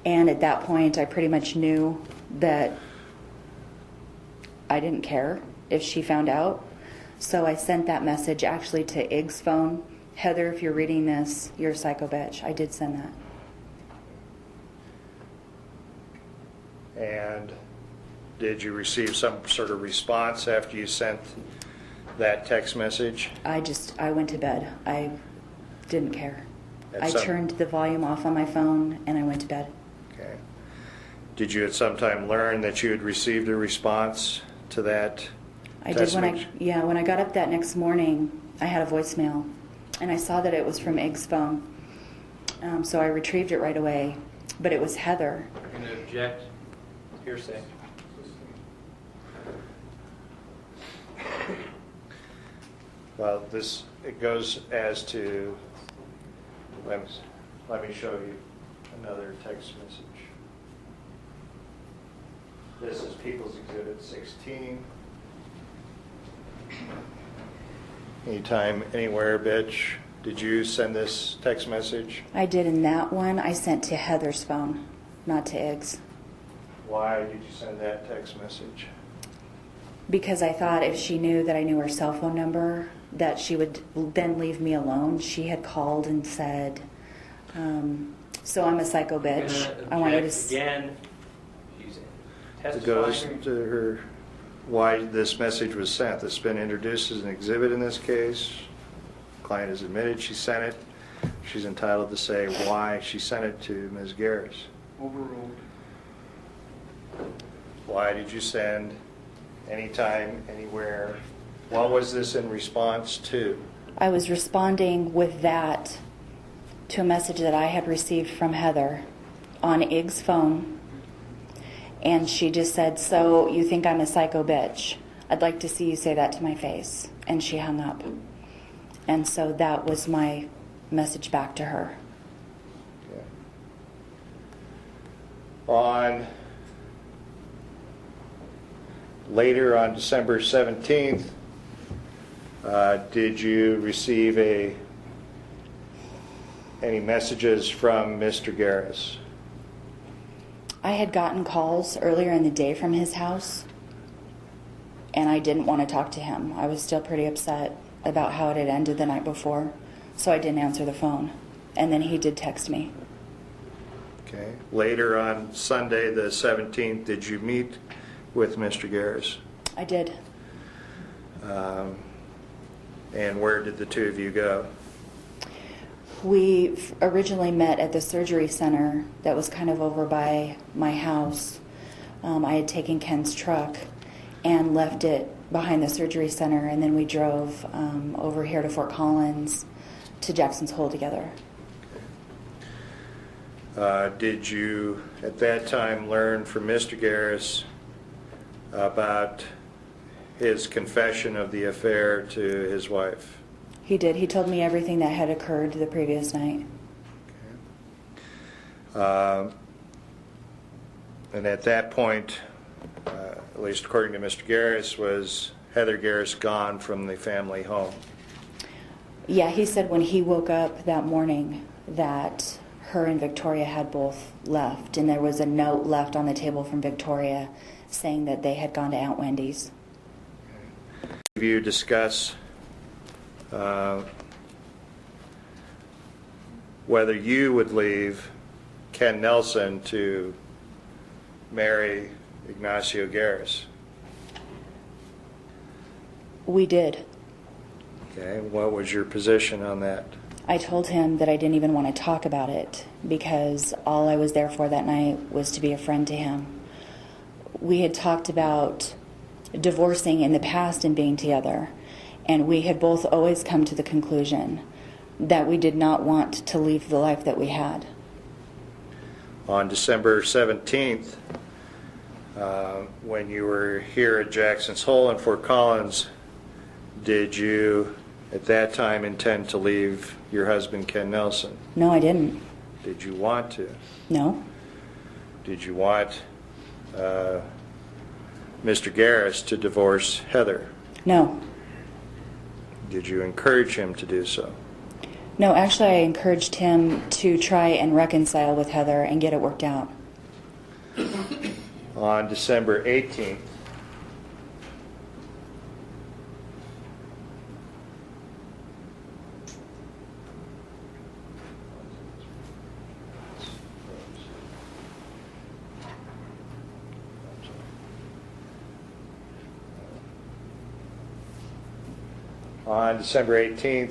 And at that point, I pretty much knew that I didn't care if she found out. So I sent that message actually to Ig's phone. Heather, if you're reading this, you're a psycho bitch. I did send that. And did you receive some sort of response after you sent that text message? I went to bed. I didn't care. I turned the volume off on my phone and I went to bed. Okay. Did you at some time learn that you had received a response to that? I did when I got up that next morning. I had a voicemail, and I saw that it was from Ig's phone. So I retrieved it right away, but it was Heather. I'm going to object. Hearsay. Well, it goes as to, let me show you another text message. This is People's Exhibit 16. Anytime, anywhere, bitch. Did you send this text message? I did, in that one I sent to Heather's phone, not to Ig's. Why did you send that text message? Because I thought if she knew that I knew her cell phone number, that she would then leave me alone. She had called and said, so I'm a psycho bitch. I want you to... Again, she's It goes testifying. to her, why this message was sent. This has been introduced as an exhibit in this case. Client has admitted she sent it. She's entitled to say why she sent it to Ms. Garris. Overruled. Why did you send, anytime, anywhere? What was this in response to? I was responding with that to a message that I had received from Heather on Ig's phone. And she just said, so you think I'm a psycho bitch? I'd like to see you say that to my face. And she hung up. And so that was my message back to her. Okay. Later on December 17th, did you receive any messages from Mr. Garris? I had gotten calls earlier in the day from his house, and I didn't want to talk to him. I was still pretty upset about how it had ended the night before, so I didn't answer the phone. And then he did text me. Okay. Later on Sunday the 17th, did you meet with Mr. Garris? I did. And where did the two of you go? We originally met at the surgery center that was kind of over by my house. I had taken Ken's truck and left it behind the surgery center, and then we drove over here to Fort Collins to Jackson's Hole together. Did you, at that time, learn from Mr. Garris about his confession of the affair to his wife? He did. He told me everything that had occurred the previous night. Okay. And at that point, at least according to Mr. Garris, was Heather Garraus gone from the family home? Yeah, he said when he woke up that morning that her and Victoria had both left, and there was a note left on the table from Victoria saying that they had gone to Aunt Wendy's. Have you discuss whether you would leave Ken Nelson to marry Ignacio Garraus? We did. Okay, what was your position on that? I told him that I didn't even want to talk about it because all I was there for that night was to be a friend to him. We had talked about divorcing in the past and being together, and we had both always come to the conclusion that we did not want to leave the life that we had. On December 17th, when you were here at Jackson's Hole in Fort Collins, did you at that time intend to leave your husband Ken Nelson? No, I didn't. Did you want to? No. Did you want Mr. Garris to divorce Heather? No. Did you encourage him to do so? No, actually I encouraged him to try and reconcile with Heather and get it worked out. On December 18th,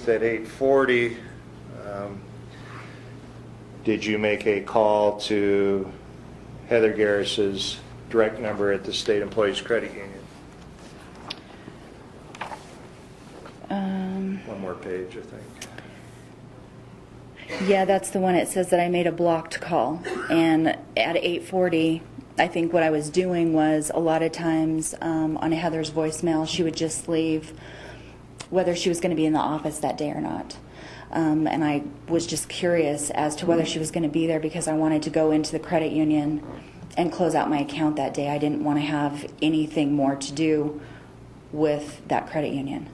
at 8:40, did you make a call to Heather Garris's direct number at the State Employees Credit Union? One more page, I think. Yeah, that's the one. It says that I made a blocked call. And at 8:40, I think what I was doing was a lot of times on Heather's voicemail, she would just leave whether she was going to be in the office that day or not. And I was just curious as to whether she was going to be there because I wanted to go into the credit union and close out my account that day. I didn't want to have anything more to do with that credit union.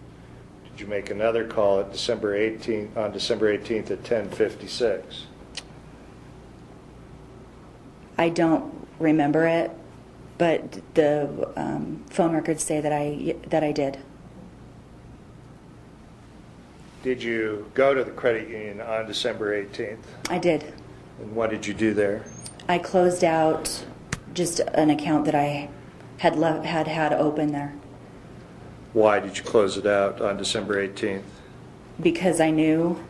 Did you make another call at December 18th, on December 18th at 10:56? I don't remember it, but the phone records say that I did. Did you go to the credit union on December 18th? I did. And what did you do there? I closed out just an account that I had open there Why did you close it out on December 18th? because I knew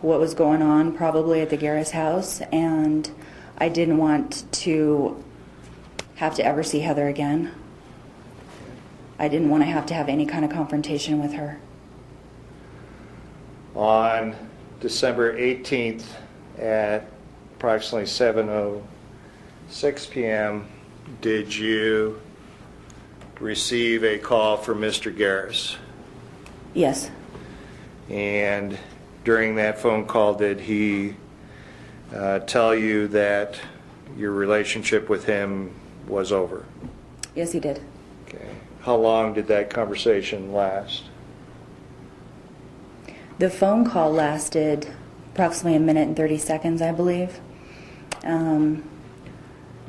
what was going on probably at the Garris house, and I didn't want to have to ever see Heather again. I didn't want to have any kind of confrontation with her. On December 18th at approximately 7:06 p.m., did you receive a call from Mr. Garris? Yes. And during that phone call, did he tell you that your relationship with him was over? Yes, he did. Okay. How long did that conversation last? The phone call lasted approximately 1:30, I believe.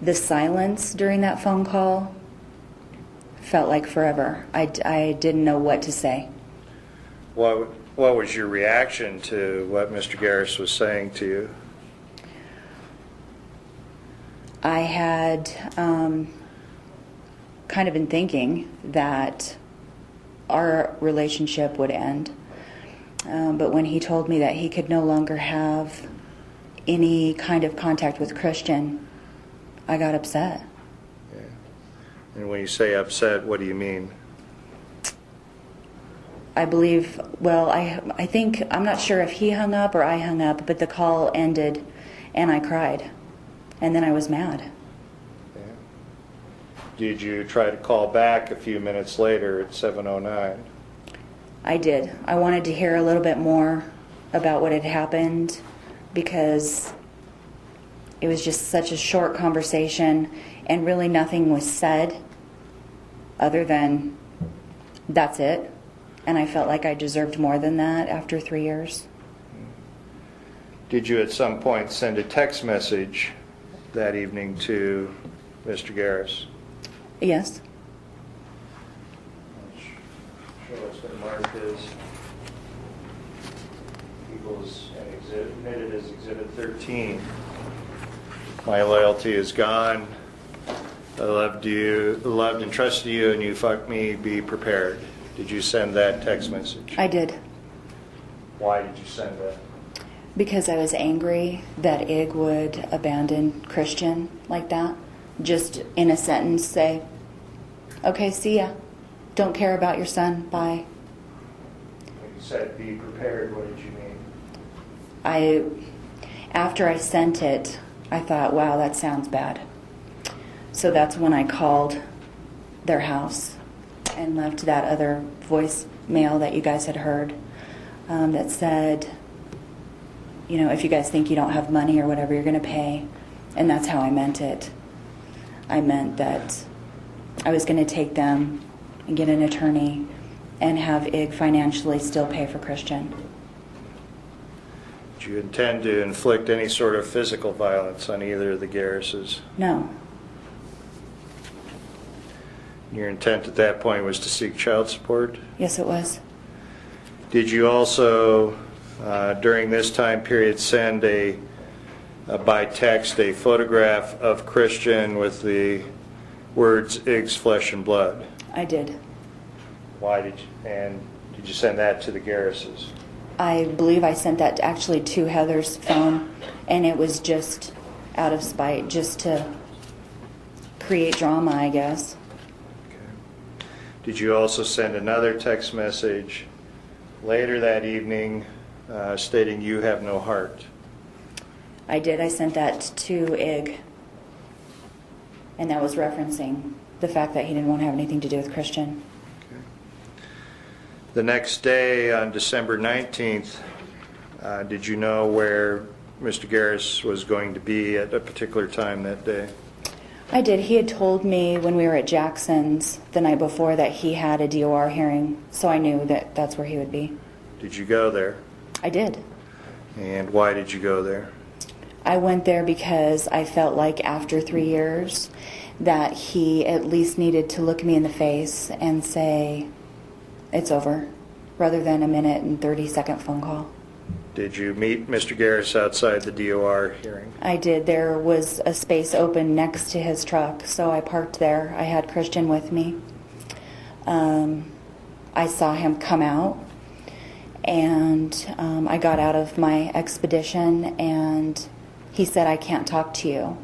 The silence during that phone call felt like forever. I didn't know what to say. What was your reaction to what Mr. Garris was saying to you? I had kind of been thinking that our relationship would end. But when he told me that he could no longer have any kind of contact with Christian, I got upset. Yeah. And when you say upset, what do you mean? I believe, well, I think, I'm not sure if he hung up or I hung up, but the call ended and I cried. And then I was mad. Yeah. Did you try to call back a few minutes later at 7:09? I did. I wanted to hear a little bit more about what had happened because it was just such a short conversation and really nothing was said other than that's it. And I felt like I deserved more than that after 3 years. Did you at some point send a text message that evening to Mr. Garris? Yes. Sure, what's going to mark is equals and admitted as Exhibit 13. My loyalty is gone. I loved and trusted you, and you fucked me. Be prepared. Did you send that text message? I did. Why did you send that? Because I was angry that Ig would abandon Christian like that. Just in a sentence say, okay, see ya. Don't care about your son. Bye. When you said be prepared, what did you mean? After I sent it, I thought, wow, that sounds bad. So that's when I called their house and left that other voicemail that you guys had heard that said, you know, if you guys think you don't have money or whatever, you're going to pay. And that's how I meant it. I meant that I was going to take them and get an attorney and have Ig financially still pay for Christian. Did you intend to inflict any sort of physical violence on either of the Garrises? No. Your intent at that point was to seek child support? Yes, it was. Did you also, during this time period, send by text a photograph of Christian with the words "Ig's flesh and blood"? I did. Why did you send that to the Garrises? I believe I sent that actually to Heather's phone, and it was just out of spite, just to create drama, I guess. Okay. Did you also send another text message later that evening stating you have no heart? I did. I sent that to Ig, and that was referencing the fact that he didn't want to have anything to do with Christian. Okay. The next day, on December 19th, did you know where Mr. Garris was going to be at a particular time that day? I did. He had told me when we were at Jackson's the night before that he had a DOR hearing, so I knew that that's where he would be. Did you go there? I did. And why did you go there? I went there because I felt like after 3 years that he at least needed to look me in the face and say, it's over, rather than a minute and 30-second phone call. Did you meet Mr. Garris outside the DOR hearing? I did. There was a space open next to his truck, so I parked there. I had Christian with me. I saw him come out, and I got out of my expedition, and he said, I can't talk to you.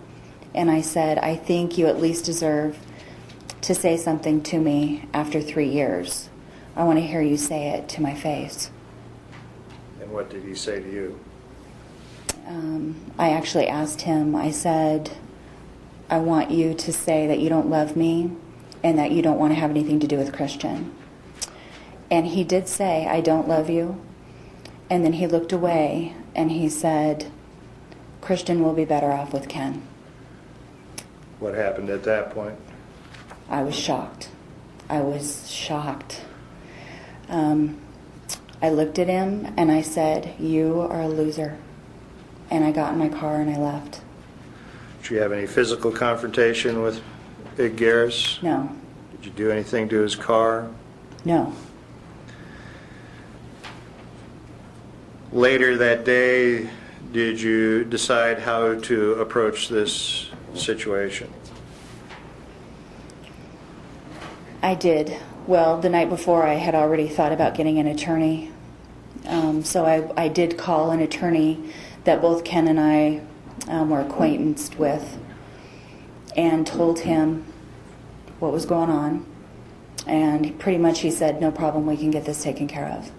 And I said, I think you at least deserve to say something to me after 3 years. I want to hear you say it to my face. And what did he say to you? I actually asked him, I said, I want you to say that you don't love me and that you don't want to have anything to do with Christian. And he did say, I don't love you. And then he looked away and he said, Christian will be better off with Ken. What happened at that point? I was shocked. I was shocked. I looked at him and I said, you are a loser. And I got in my car and I left. Did you have any physical confrontation with Big Garish? No. Did you do anything to his car? No. Later that day, did you decide how to approach this situation? I did. Well, the night before I had already thought about getting an attorney. So I did call an attorney that both Ken and I were acquaintanced with and told him what was going on. And pretty much he said, no problem, we can get this taken care of.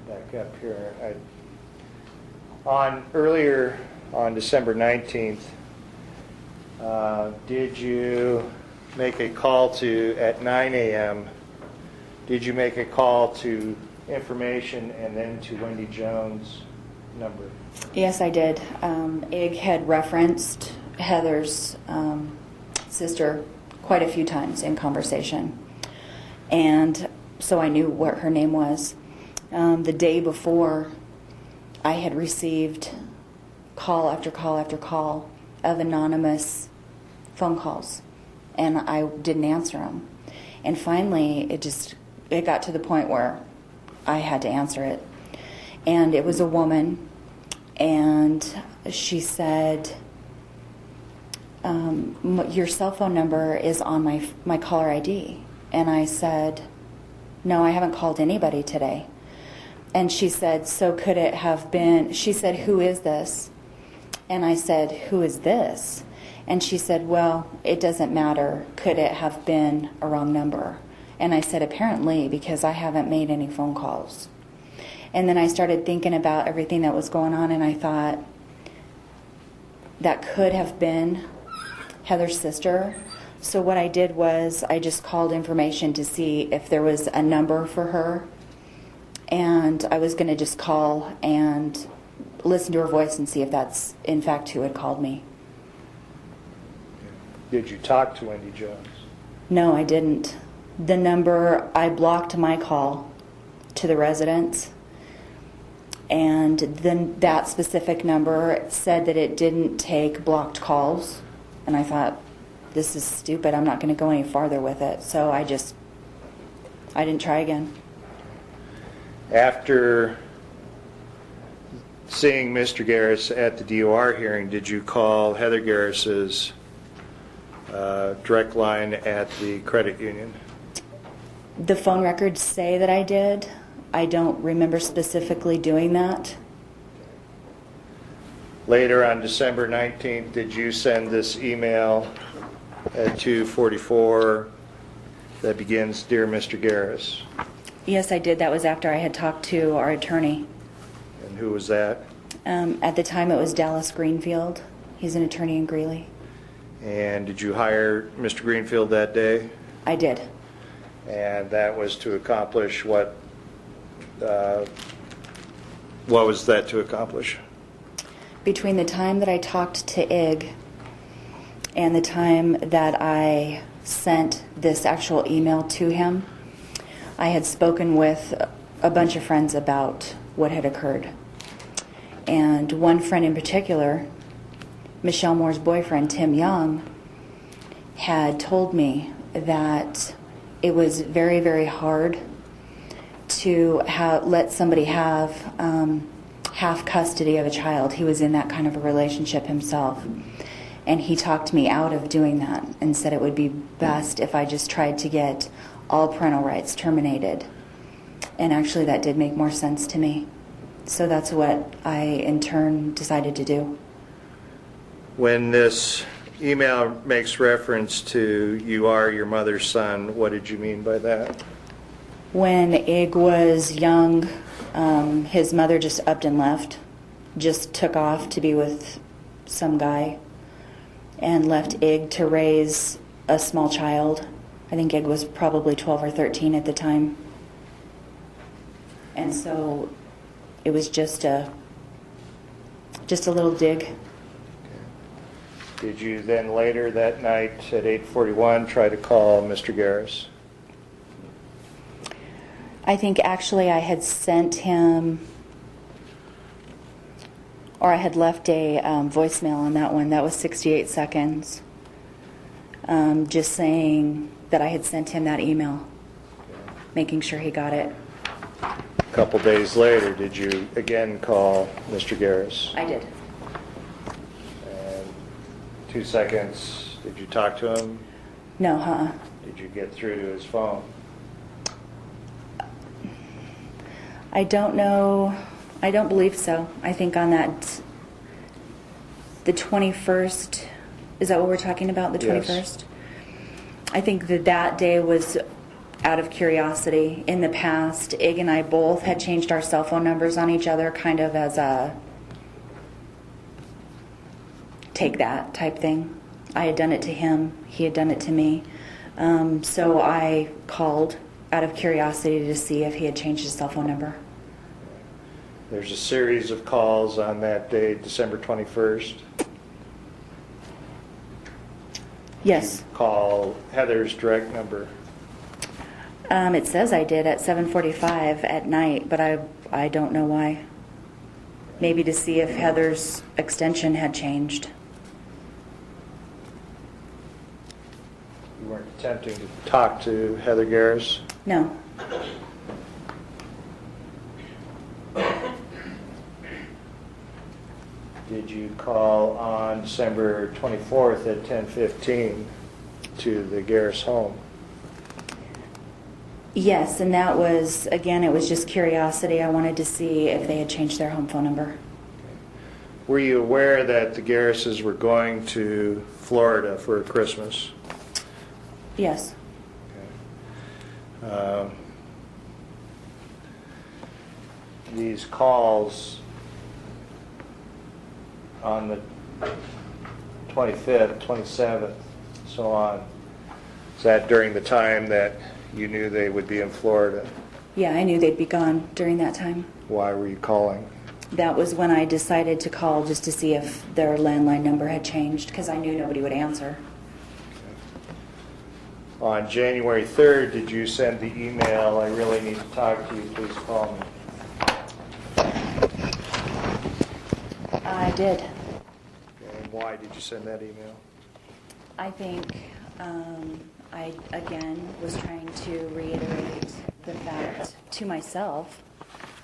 Back up here. Earlier on December 19th, did you make a call to, at 9 a.m., did you make a call to information and then to Wendy Jones' number? Yes, I did. Ig had referenced Heather's sister quite a few times in conversation. And so I knew what her name was. The day before, I had received call after call after call of anonymous phone calls, and I didn't answer them. And finally, it got to the point where I had to answer it. And it was a woman, and she said, your cell phone number is on my caller ID. And I said, no, I haven't called anybody today. And she said, so could it have been, she said, who is this? And I said, who is this? And she said, well, it doesn't matter. Could it have been a wrong number? And I said, apparently, because I haven't made any phone calls. And then I started thinking about everything that was going on, and I thought, that could have been Heather's sister. So what I did was I just called information to see if there was a number for her. And I was going to just call and listen to her voice and see if that's, in fact, who had called me. Did you talk to Wendy Jones? No, I didn't. The number, I blocked my call to the residence. And then that specific number said that it didn't take blocked calls. And I thought, this is stupid. I'm not going to go any farther with it. So I didn't try again. After seeing Mr. Garris at the DOR hearing, did you call Heather Garraus's direct line at the credit union? The phone records say that I did. I don't remember specifically doing that. Later on December 19th, did you send this email at 2:44 that begins, "Dear Mr. Garris"? Yes, I did. That was after I had talked to our attorney. And who was that? At the time, it was Dallas Greenfield. He's an attorney in Greeley. And did you hire Mr. Greenfield that day? I did. And that was to accomplish what? What was that to accomplish? Between the time that I talked to Ig and the time that I sent this actual email to him, I had spoken with a bunch of friends about what had occurred. And one friend in particular, Michelle Moore's boyfriend, Tim Young, had told me that it was very, very hard to let somebody have half custody of a child. He was in that kind of a relationship himself. And he talked me out of doing that and said it would be best if I just tried to get all parental rights terminated. And actually that did make more sense to me. So that's what I in turn decided to do. When this email makes reference to "you are your mother's son," what did you mean by that? When Ig was young, his mother just upped and left, just took off to be with some guy, and left Ig to raise a small child. I think Ig was probably 12 or 13 at the time. And so it was just a little dig. Did you then later that night at 8:41 try to call Mr. Garris? I think actually I had sent him, or I had left a voicemail on that one. That was 68 seconds. Just saying that I had sent him that email, making sure he got it. A couple days later, did you again call Mr. Garris? I did. And 2 seconds, did you talk to him? No, Did you get through to his phone? I don't know. I don't believe so. I think on that, the 21st, is that what we're talking about, the 21st? Yes. I think that day was out of curiosity. In the past, Ig and I both had changed our cell phone numbers on each other kind of as a take that type thing. I had done it to him. He had done it to me. So I called out of curiosity to see if he had changed his cell phone number. There's a series of calls on that day, December 21st. Yes. You call Heather's direct number. It says I did at 7:45 at night, but I don't know why. Maybe to see if Heather's extension had changed. You weren't attempting to talk to Heather Garraus? No. Did you call on December 24th at 10:15 to the Garris home? Yes, and that was, again, it was just curiosity. I wanted to see if they had changed their home phone number. Were you aware that the Garrises were going to Florida for Christmas? Yes. These calls on the 25th, 27th, so on, is that during the time that you knew they would be in Florida? Yeah, I knew they'd be gone during that time. Why were you calling? That was when I decided to call just to see if their landline number had changed, because I knew nobody would answer. On January 3rd, did you send the email, "I really need to talk to you, please call me"? I did. And why did you send that email? I think I, again, was trying to reiterate the fact to myself,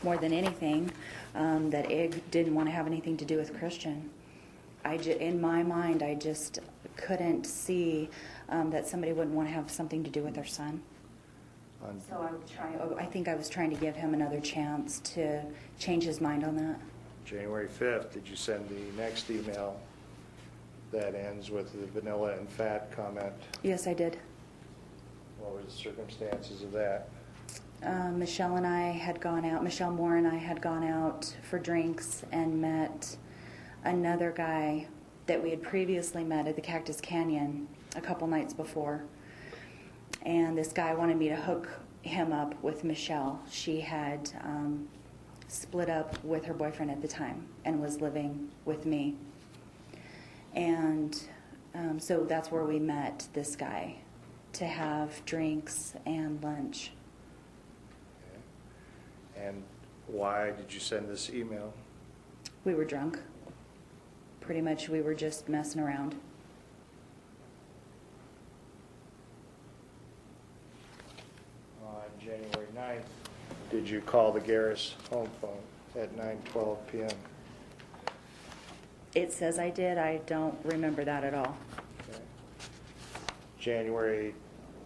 more than anything, that Ig didn't want to have anything to do with Christian. In my mind, I just couldn't see that somebody wouldn't want to have something to do with their son. So I think I was trying to give him another chance to change his mind on that. January 5th, did you send the next email that ends with the vanilla and fat comment? Yes, I did. What were the circumstances of that? Michele Moore and I had gone out for drinks and met another guy that we had previously met at the Cactus Canyon a couple nights before. And this guy wanted me to hook him up with Michele. She had split up with her boyfriend at the time and was living with me. And so that's where we met this guy, to have drinks and lunch. Okay. And why did you send this email? We were drunk. Pretty much we were just messing around. On January 9th, did you call the Garris home phone at 9:12 p.m.? It says I did. I don't remember that at all. Okay. January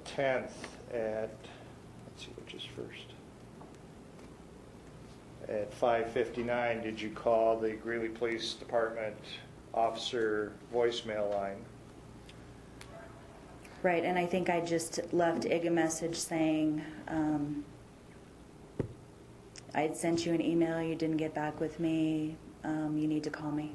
10th at, let's see which is first. At 5:59, did you call the Greeley Police Department officer voicemail line? Right, and I think I just left Ig a message saying I had sent you an email, you didn't get back with me, you need to call me.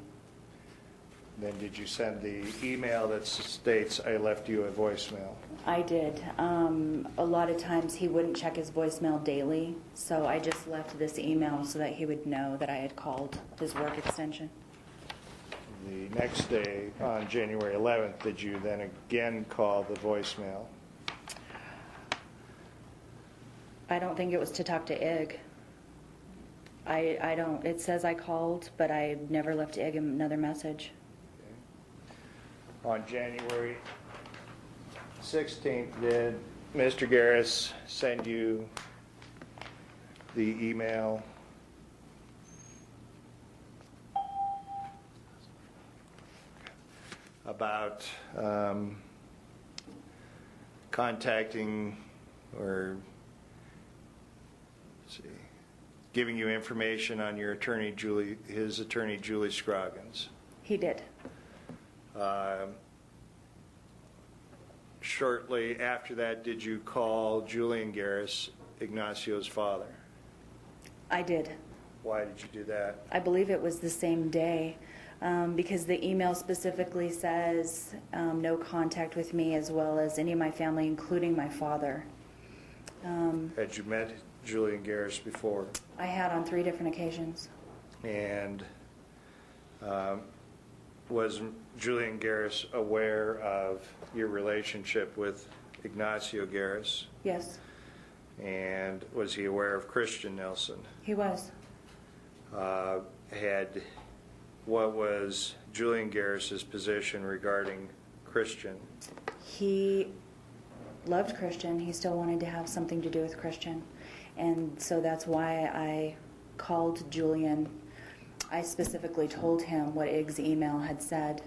Then did you send the email that states, I left you a voicemail? I did. A lot of times he wouldn't check his voicemail daily, so I just left this email so that he would know that I had called his work extension. The next day, on January 11th, did you then again call the voicemail? I don't think it was to talk to Ig. I don't, it says I called, but I never left Ig another message. Okay. On January 16th, did Mr. Garris send you the email about contacting or giving you information on your attorney, his attorney, Julie Scroggins? He did. Shortly after that, did you call Julian Garris, Ignacio's father? I did. Why did you do that? I believe it was the same day, because the email specifically says no contact with me as well as any of my family, including my father. Had you met Julian Garris before? I had on 3 different occasions. And was Julian Garris aware of your relationship with Ignacio Garraus? Yes. And was he aware of Christian Nelson? He was. What was Julian Garris's position regarding Christian? He loved Christian. He still wanted to have something to do with Christian. And so that's why I called Julian. I specifically told him what Ig's email had said.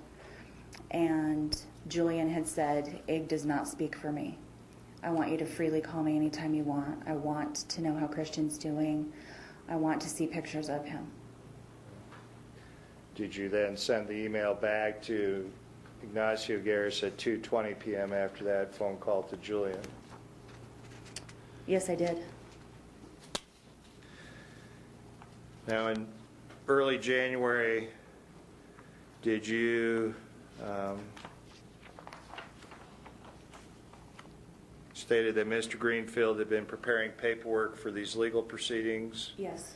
And Julian had said, Ig does not speak for me. I want you to freely call me anytime you want. I want to know how Christian's doing. I want to see pictures of him. Did you then send the email back to Ignacio Garraus at 2:20 p.m. after that phone call to Julian? Yes, I did. Now, in early January, did you stated that Mr. Greenfield had been preparing paperwork for these legal proceedings? Yes.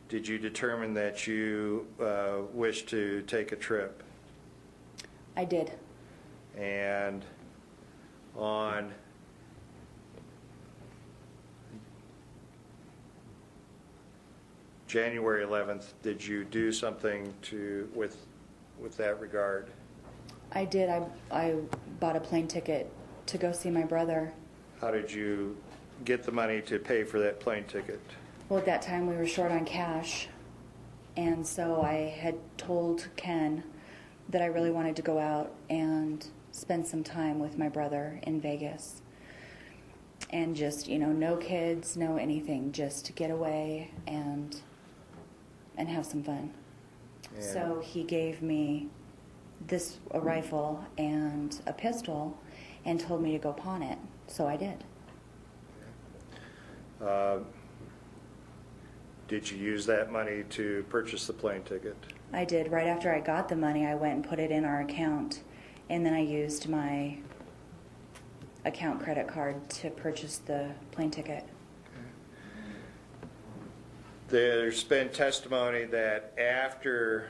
Did you determine that you wished to take a trip? I did. And on January 11th, did you do something with that regard? I did. I bought a plane ticket to go see my brother. How did you get the money to pay for that plane ticket? Well, at that time we were short on cash, and so I had told Ken that I really wanted to go out and spend some time with my brother in Vegas. and just, no kids, no anything, just to get away and have some fun. And So he gave me a rifle and a pistol and told me to go pawn it. So I did. Did you use that money to purchase the plane ticket? I did. Right after I got the money, I went and put it in our account, and then I used my account credit card to purchase the plane ticket. There's been testimony that after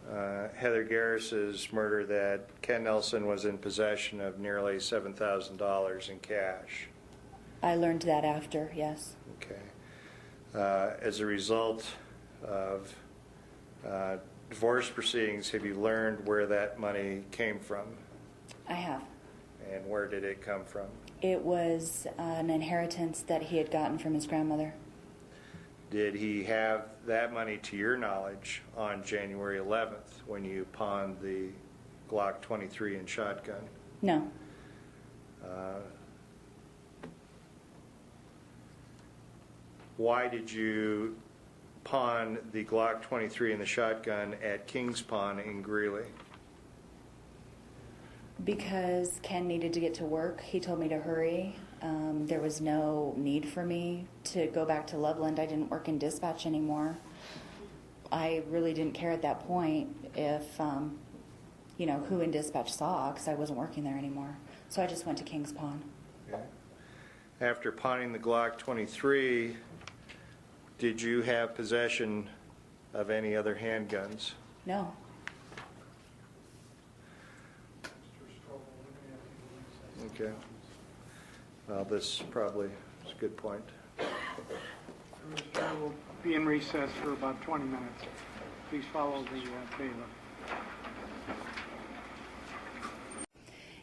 Heather Garraus's murder that Ken Nelson was in possession of nearly $7,000 in cash. I learned that after, yes. Okay. As a result of divorce proceedings, have you learned where that money came from? I have. And where did it come from? It was an inheritance that he had gotten from his grandmother. Did he have that money, to your knowledge, on January 11th when you pawned the Glock 23 and shotgun? No. Why did you pawn the Glock 23 and the shotgun at King's Pawn in Greeley? Because Ken needed to get to work. He told me to hurry. There was no need for me to go back to Loveland. I didn't work in dispatch anymore. I really didn't care at that point if, who in dispatch saw, because I wasn't working there anymore. So I just went to King's Pawn. Okay. After pawning the Glock 23, did you have possession of any other handguns? No. Okay. Well, this probably is a good point. I will be in recess for about 20 minutes. Please follow the bailiff.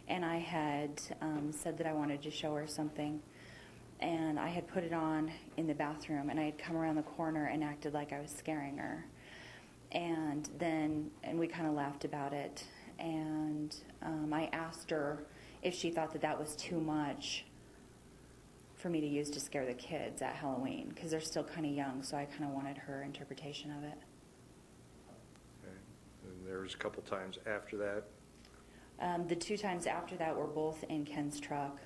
And I had said that I wanted to show her something. And I had put it on in the bathroom, and I had come around the corner and acted like I was scaring her. And we kind of laughed about it. And I asked her if she thought that was too much for me to use to scare the kids at Halloween, because they're still kind of young, so I kind of wanted her interpretation of it. Okay. And there was a couple times after that? The 2 times after that were both in Ken's truck.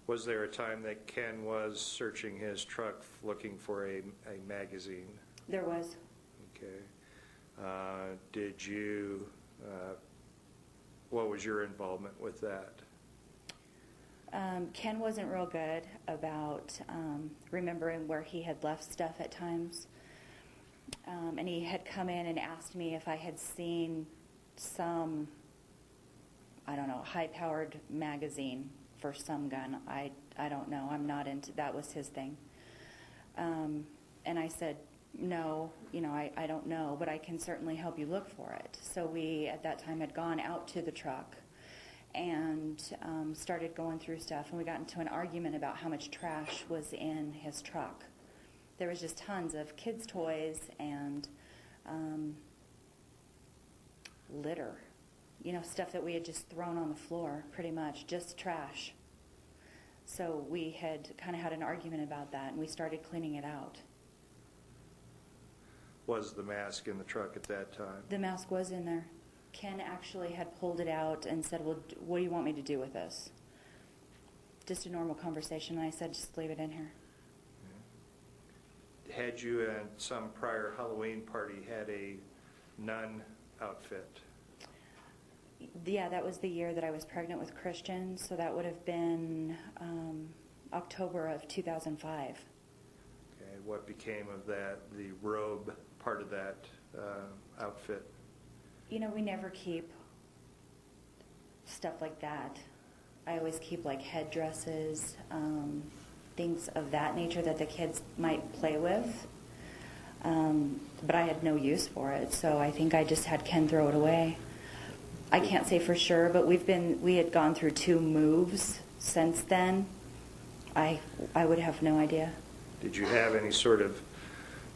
Was there a time that Ken was searching his truck looking for a magazine? There was. Okay. Did you, what was your involvement with that? Ken wasn't real good about remembering where he had left stuff at times. And he had come in and asked me if I had seen some, high-powered magazine for some gun. I don't know. I'm not into, that was his thing. And I said, no, I don't know, but I can certainly help you look for it. So we, at that time, had gone out to the truck and started going through stuff, and we got into an argument about how much trash was in his truck. There was just tons of kids' toys and litter, stuff that we had just thrown on the floor, pretty much, just trash. So we had kind of had an argument about that, and we started cleaning it out. Was the mask in the truck at that time? The mask was in there. Ken actually had pulled it out and said, well, what do you want me to do with this? Just a normal conversation, and I said, just leave it in here. Had you at some prior Halloween party had a nun outfit? Yeah, that was the year that I was pregnant with Christian, so that would have been October of 2005. Okay, what became of that, the robe part of that outfit? We never keep stuff like that. I always keep like headdresses, things of that nature that the kids might play with. But I had no use for it, so I think I just had Ken throw it away. I can't say for sure, but we had gone through 2 moves since then. I would have no idea. Did you have any sort of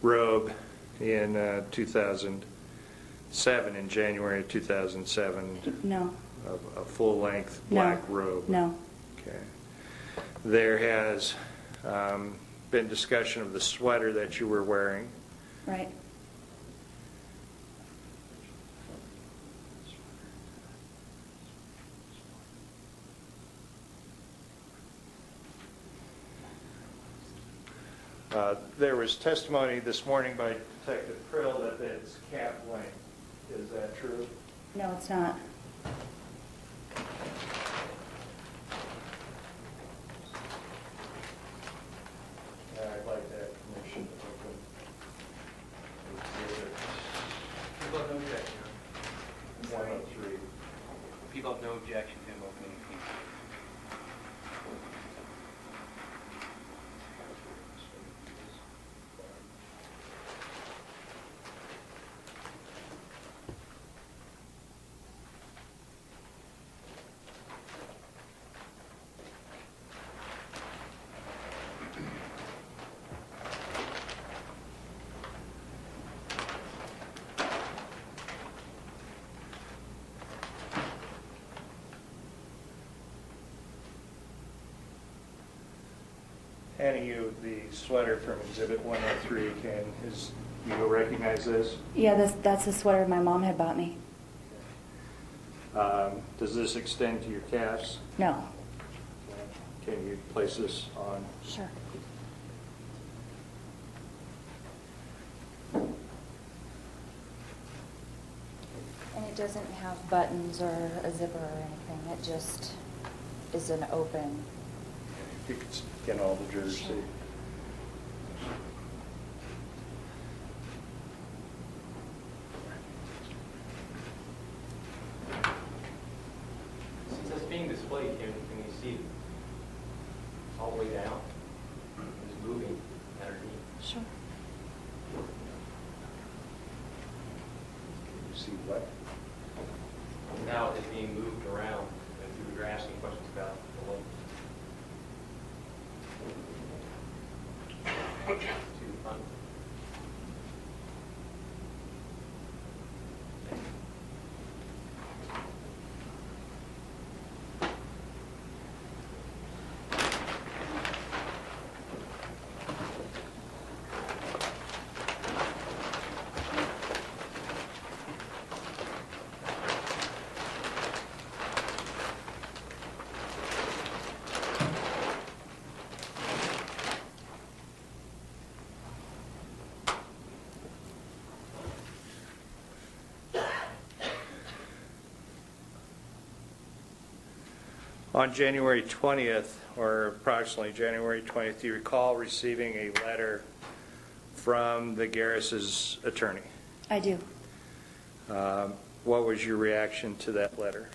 robe in 2007, in January of 2007? No. A full-length black robe? No. Okay. there has been discussion of the sweater that you were wearing. Right. There was testimony this morning by Detective Krill that it's calf length. Is that true? No, it's not. I'd like to have permission to open People have no objection. 103. People have no objection to him opening the case. Handing you the sweater from Exhibit 103, you recognize this? Yeah, that's the sweater my mom had bought me. Does this extend to your calves? No. Can you place this on? Sure. And it doesn't have buttons or a zipper or anything. It just is an open. You can scan all the jersey. Sure. Since it's being displayed, can we see it all the way down? It's moving underneath. Sure. Can you see what? Now it's being moved around, and you were asking questions about the length. To the front. On January 20th, or approximately January 20th, do you recall receiving a letter from the Garris' attorney? I do. What was your reaction to that letter?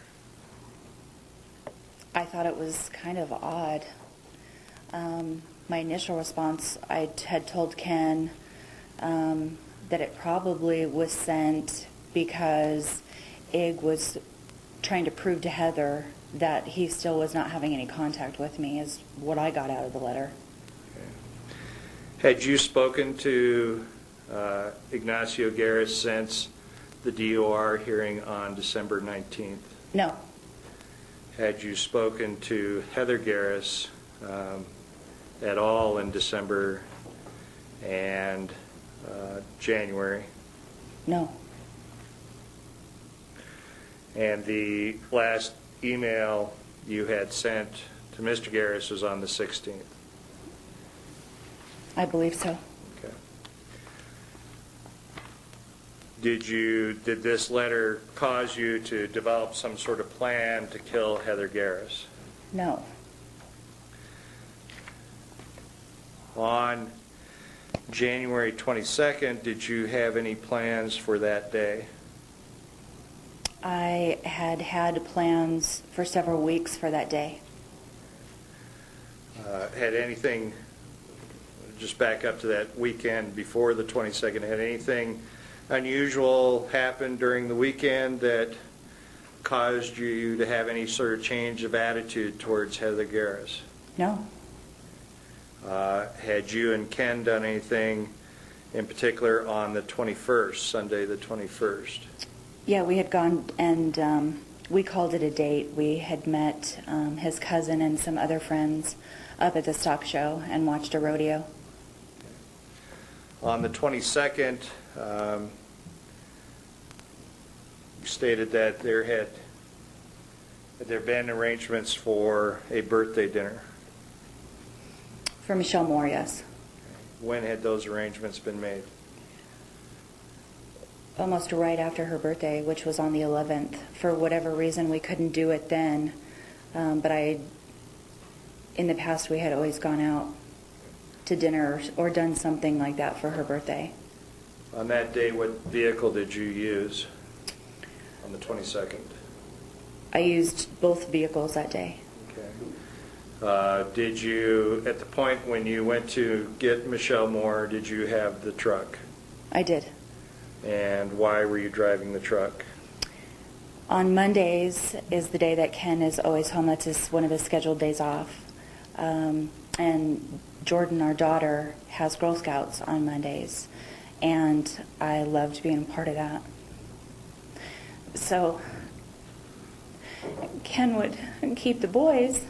I thought it was kind of odd. My initial response, I had told Ken that it probably was sent because Ig was trying to prove to Heather that he still was not having any contact with me, is what I got out of the letter. Okay. Had you spoken to Ignacio Garraus since the DOR hearing on December 19th? No. Had you spoken to Heather Garraus at all in December and January? No. And the last email you had sent to Mr. Garris was on the 16th? I believe so. Okay. Did this letter cause you to develop some sort of plan to kill Heather Garraus? No. On January 22nd, did you have any plans for that day? I had plans for several weeks for that day. Had anything, just back up to that weekend before the 22nd, had anything unusual happen during the weekend that caused you to have any sort of change of attitude towards Heather Garraus? No. Had you and Ken done anything in particular on the 21st, Sunday the 21st? Yeah, we had gone and we called it a date. We had met his cousin and some other friends up at the stock show and watched a rodeo. On the 22nd, you stated that had there been arrangements for a birthday dinner. For Michele Moore, yes. When had those arrangements been made? Almost right after her birthday, which was on the 11th. For whatever reason, we couldn't do it then, but in the past, we had always gone out to dinner or done something like that for her birthday. On that day, what vehicle did you use on the 22nd? I used both vehicles that day. Okay. Did you, at the point when you went to get Michele Moore, did you have the truck? I did. And why were you driving the truck? On Mondays is the day that Ken is always home. That's one of his scheduled days off. And Jordan, our daughter, has Girl Scouts on Mondays. And I loved being a part of that. So Ken would keep the boys,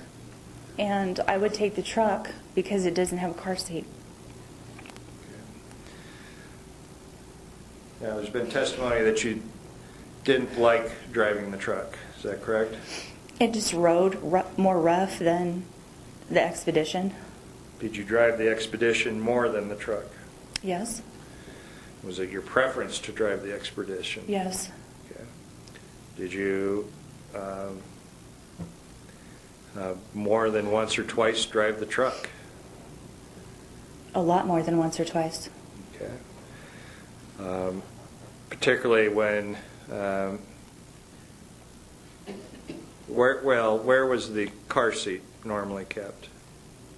and I would take the truck because it doesn't have a car seat. Now, there's been testimony that you didn't like driving the truck. Is that correct? It just rode more rough than the Expedition. Did you drive the Expedition more than the truck? Yes. Was it your preference to drive the Expedition? Yes. Okay. Did you more than once or twice drive the truck? A lot more than once or twice. Okay. Particularly when, where was the car seat normally kept?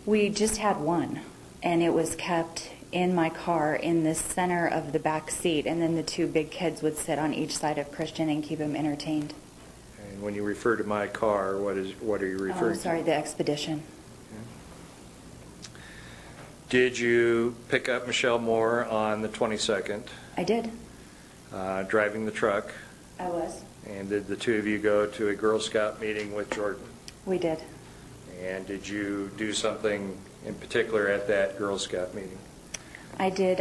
We just had one, and it was kept in my car in the center of the back seat, and then the two big kids would sit on each side of Christian and keep him entertained. And when you refer to my car, what are you referring to? Oh, sorry, the Expedition. Okay. Did you pick up Michele Moore on the 22nd? I did. Driving the truck? I was. And did the two of you go to a Girl Scout meeting with Jordan? We did. And did you do something in particular at that Girl Scout meeting? I did.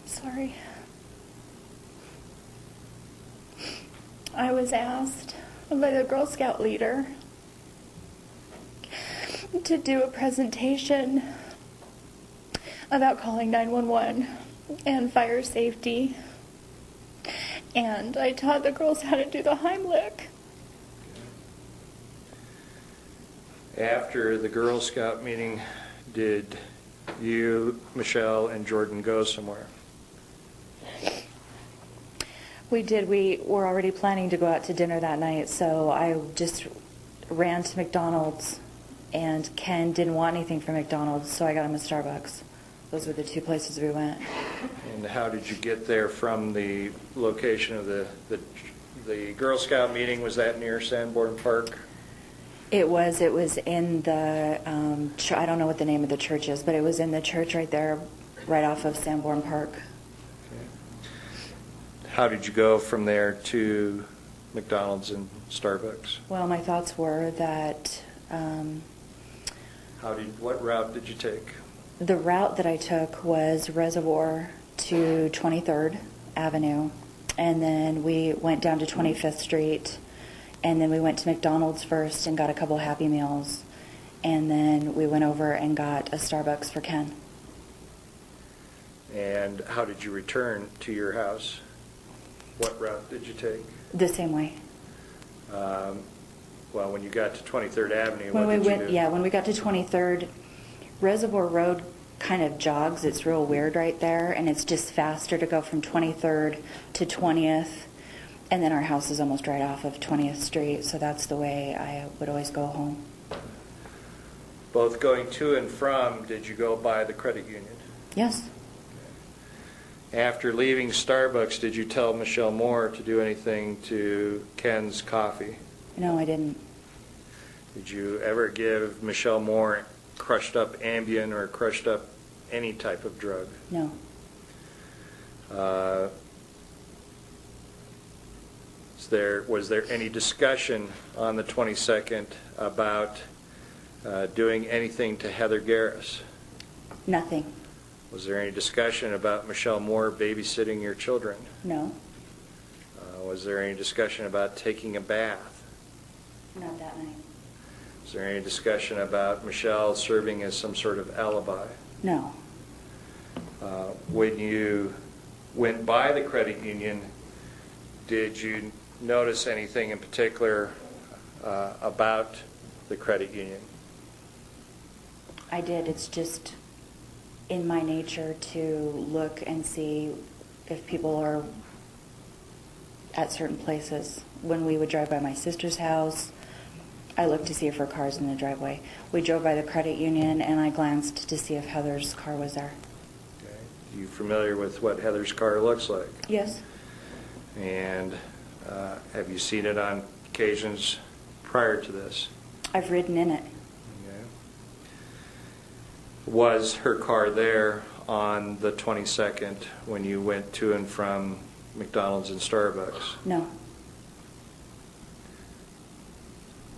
Sorry. I was asked by the Girl Scout leader to do a presentation about calling 911 and fire safety. And I taught the girls how to do the Heimlich. After the Girl Scout meeting, did you, Michele, and Jordan go somewhere? We did. We were already planning to go out to dinner that night, so I just ran to McDonald's, and Ken didn't want anything from McDonald's, so I got him a Starbucks. Those were the two places we went. And how did you get there from the location of the Girl Scout meeting? Was that near Sanborn Park? It was in the, I don't know what the name of the church is, but it was in the church right there, right off of Sanborn Park. Okay. How did you go from there to McDonald's and Starbucks? Well, my thoughts were that What route did you take? the route that I took was Reservoir to 23rd Avenue, and then we went down to 25th Street, and then we went to McDonald's first and got a couple Happy Meals, and then we went over and got a Starbucks for Ken. And how did you return to your house? What route did you take? The same way. Well, when you got to 23rd Avenue, When what we did went, you do? yeah, when we got to 23rd, Reservoir Road kind of jogs. It's real weird right there, and it's just faster to go from 23rd to 20th, and then our house is almost right off of 20th Street, so that's the way I would always go home. Both going to and from, did you go by the credit union? Yes. After leaving Starbucks, did you tell Michele Moore to do anything to Ken's coffee? No, I didn't. Did you ever give Michele Moore crushed up Ambien or crushed up any type of drug? No. Was there any discussion on the 22nd about doing anything to Heather Garraus? Nothing. Was there any discussion about Michele Moore babysitting your children? No. Was there any discussion about taking a bath? Not that night. Was there any discussion about Michele serving as some sort of alibi? No. When you went by the credit union, did you notice anything in particular about the credit union? I did. It's just in my nature to look and see if people are at certain places. When we would drive by my sister's house, I looked to see if her car's in the driveway. We drove by the credit union, and I glanced to see if Heather's car was there. Okay. You familiar with what Heather's car looks like? Yes. And have you seen it on occasions prior to this? I've ridden in it. Okay. Was her car there on the 22nd when you went to and from McDonald's and Starbucks? No.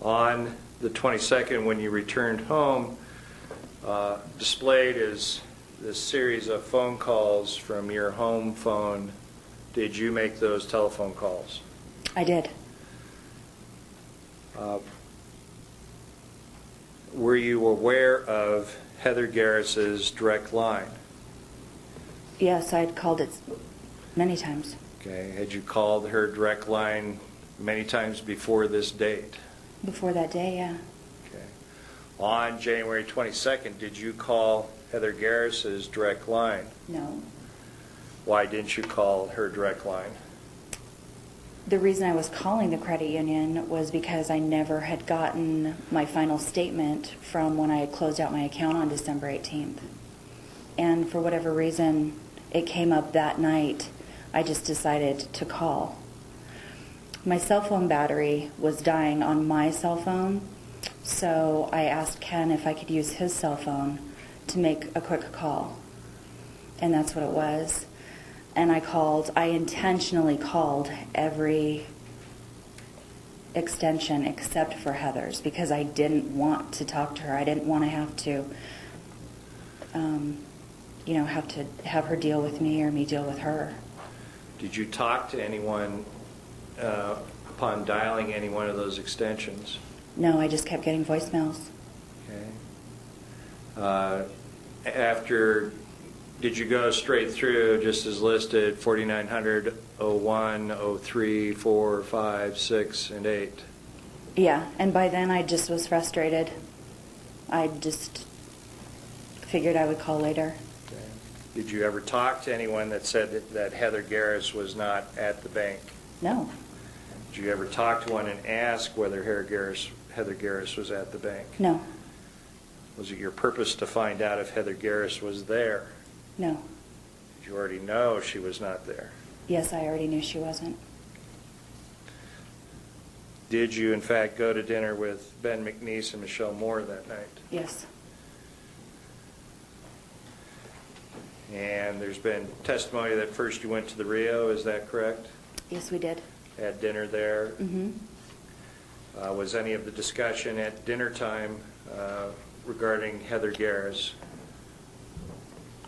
On the 22nd, when you returned home, displayed is this series of phone calls from your home phone. Did you make those telephone calls? I did. Were you aware of Heather Garraus's direct line? Yes, I'd called it many times. Okay. Had you called her direct line many times before this date? Before that day, yeah. Okay. On January 22nd, did you call Heather Garraus's direct line? No. Why didn't you call her direct line? The reason I was calling the credit union was because I never had gotten my final statement from when I had closed out my account on December 18th. And for whatever reason, it came up that night. I just decided to call. My cell phone battery was dying on my cell phone, so I asked Ken if I could use his cell phone to make a quick call. And that's what it was. And I intentionally called every extension except for Heather's because I didn't want to talk to her. I didn't want to have to, have her deal with me or me deal with her. Did you talk to anyone upon dialing any one of those extensions? No, I just kept getting voicemails. Okay. Did you go straight through just as listed 4900, 01, 03, 4, 5, 6, and 8? Yeah, and by then I just was frustrated. I just figured I would call later. Okay. Did you ever talk to anyone that said that Heather Garraus was not at the bank? No. Did you ever talk to one and ask whether Heather Garraus was at the bank? No. Was it your purpose to find out if Heather Garraus was there? No. Did you already know she was not there? Yes, I already knew she wasn't. Did you, in fact, go to dinner with Ben McNeese and Michele Moore that night? Yes. And there's been testimony that first you went to the Rio, is that correct? Yes, we did. Had dinner there? Mm-hmm. Was any of the discussion at dinner time regarding Heather Garraus?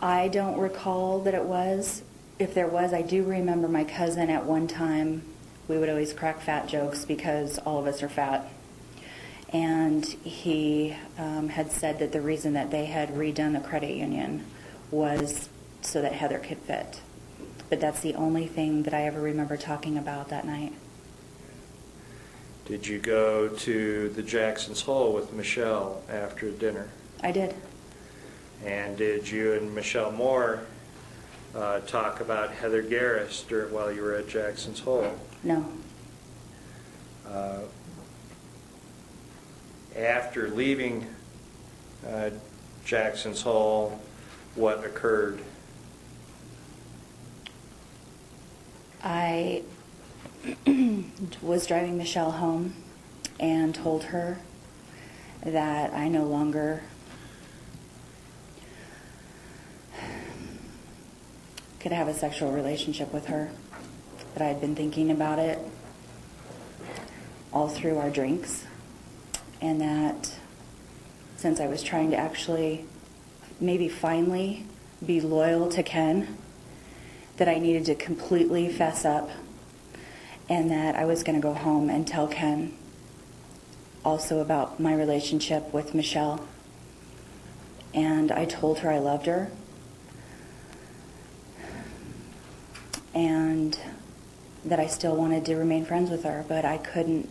I don't recall that it was. If there was, I do remember my cousin at one time, we would always crack fat jokes because all of us are fat. And he had said that the reason that they had redone the credit union was so that Heather could fit. But that's the only thing that I ever remember talking about that night. Did you go to the Jackson's Hole with Michele after dinner? I did. And did you and Michele Moore talk about Heather Garraus while you were at Jackson's Hole? No. After leaving Jackson's Hole, what occurred? I was driving Michele home and told her that I no longer could have a sexual relationship with her, that I had been thinking about it, all through our drinks, and that since I was trying to actually maybe finally be loyal to Ken, that I needed to completely fess up, and that I was going to go home and tell Ken also about my relationship with Michele. And I told her I loved her, and that I still wanted to remain friends with her, but I couldn't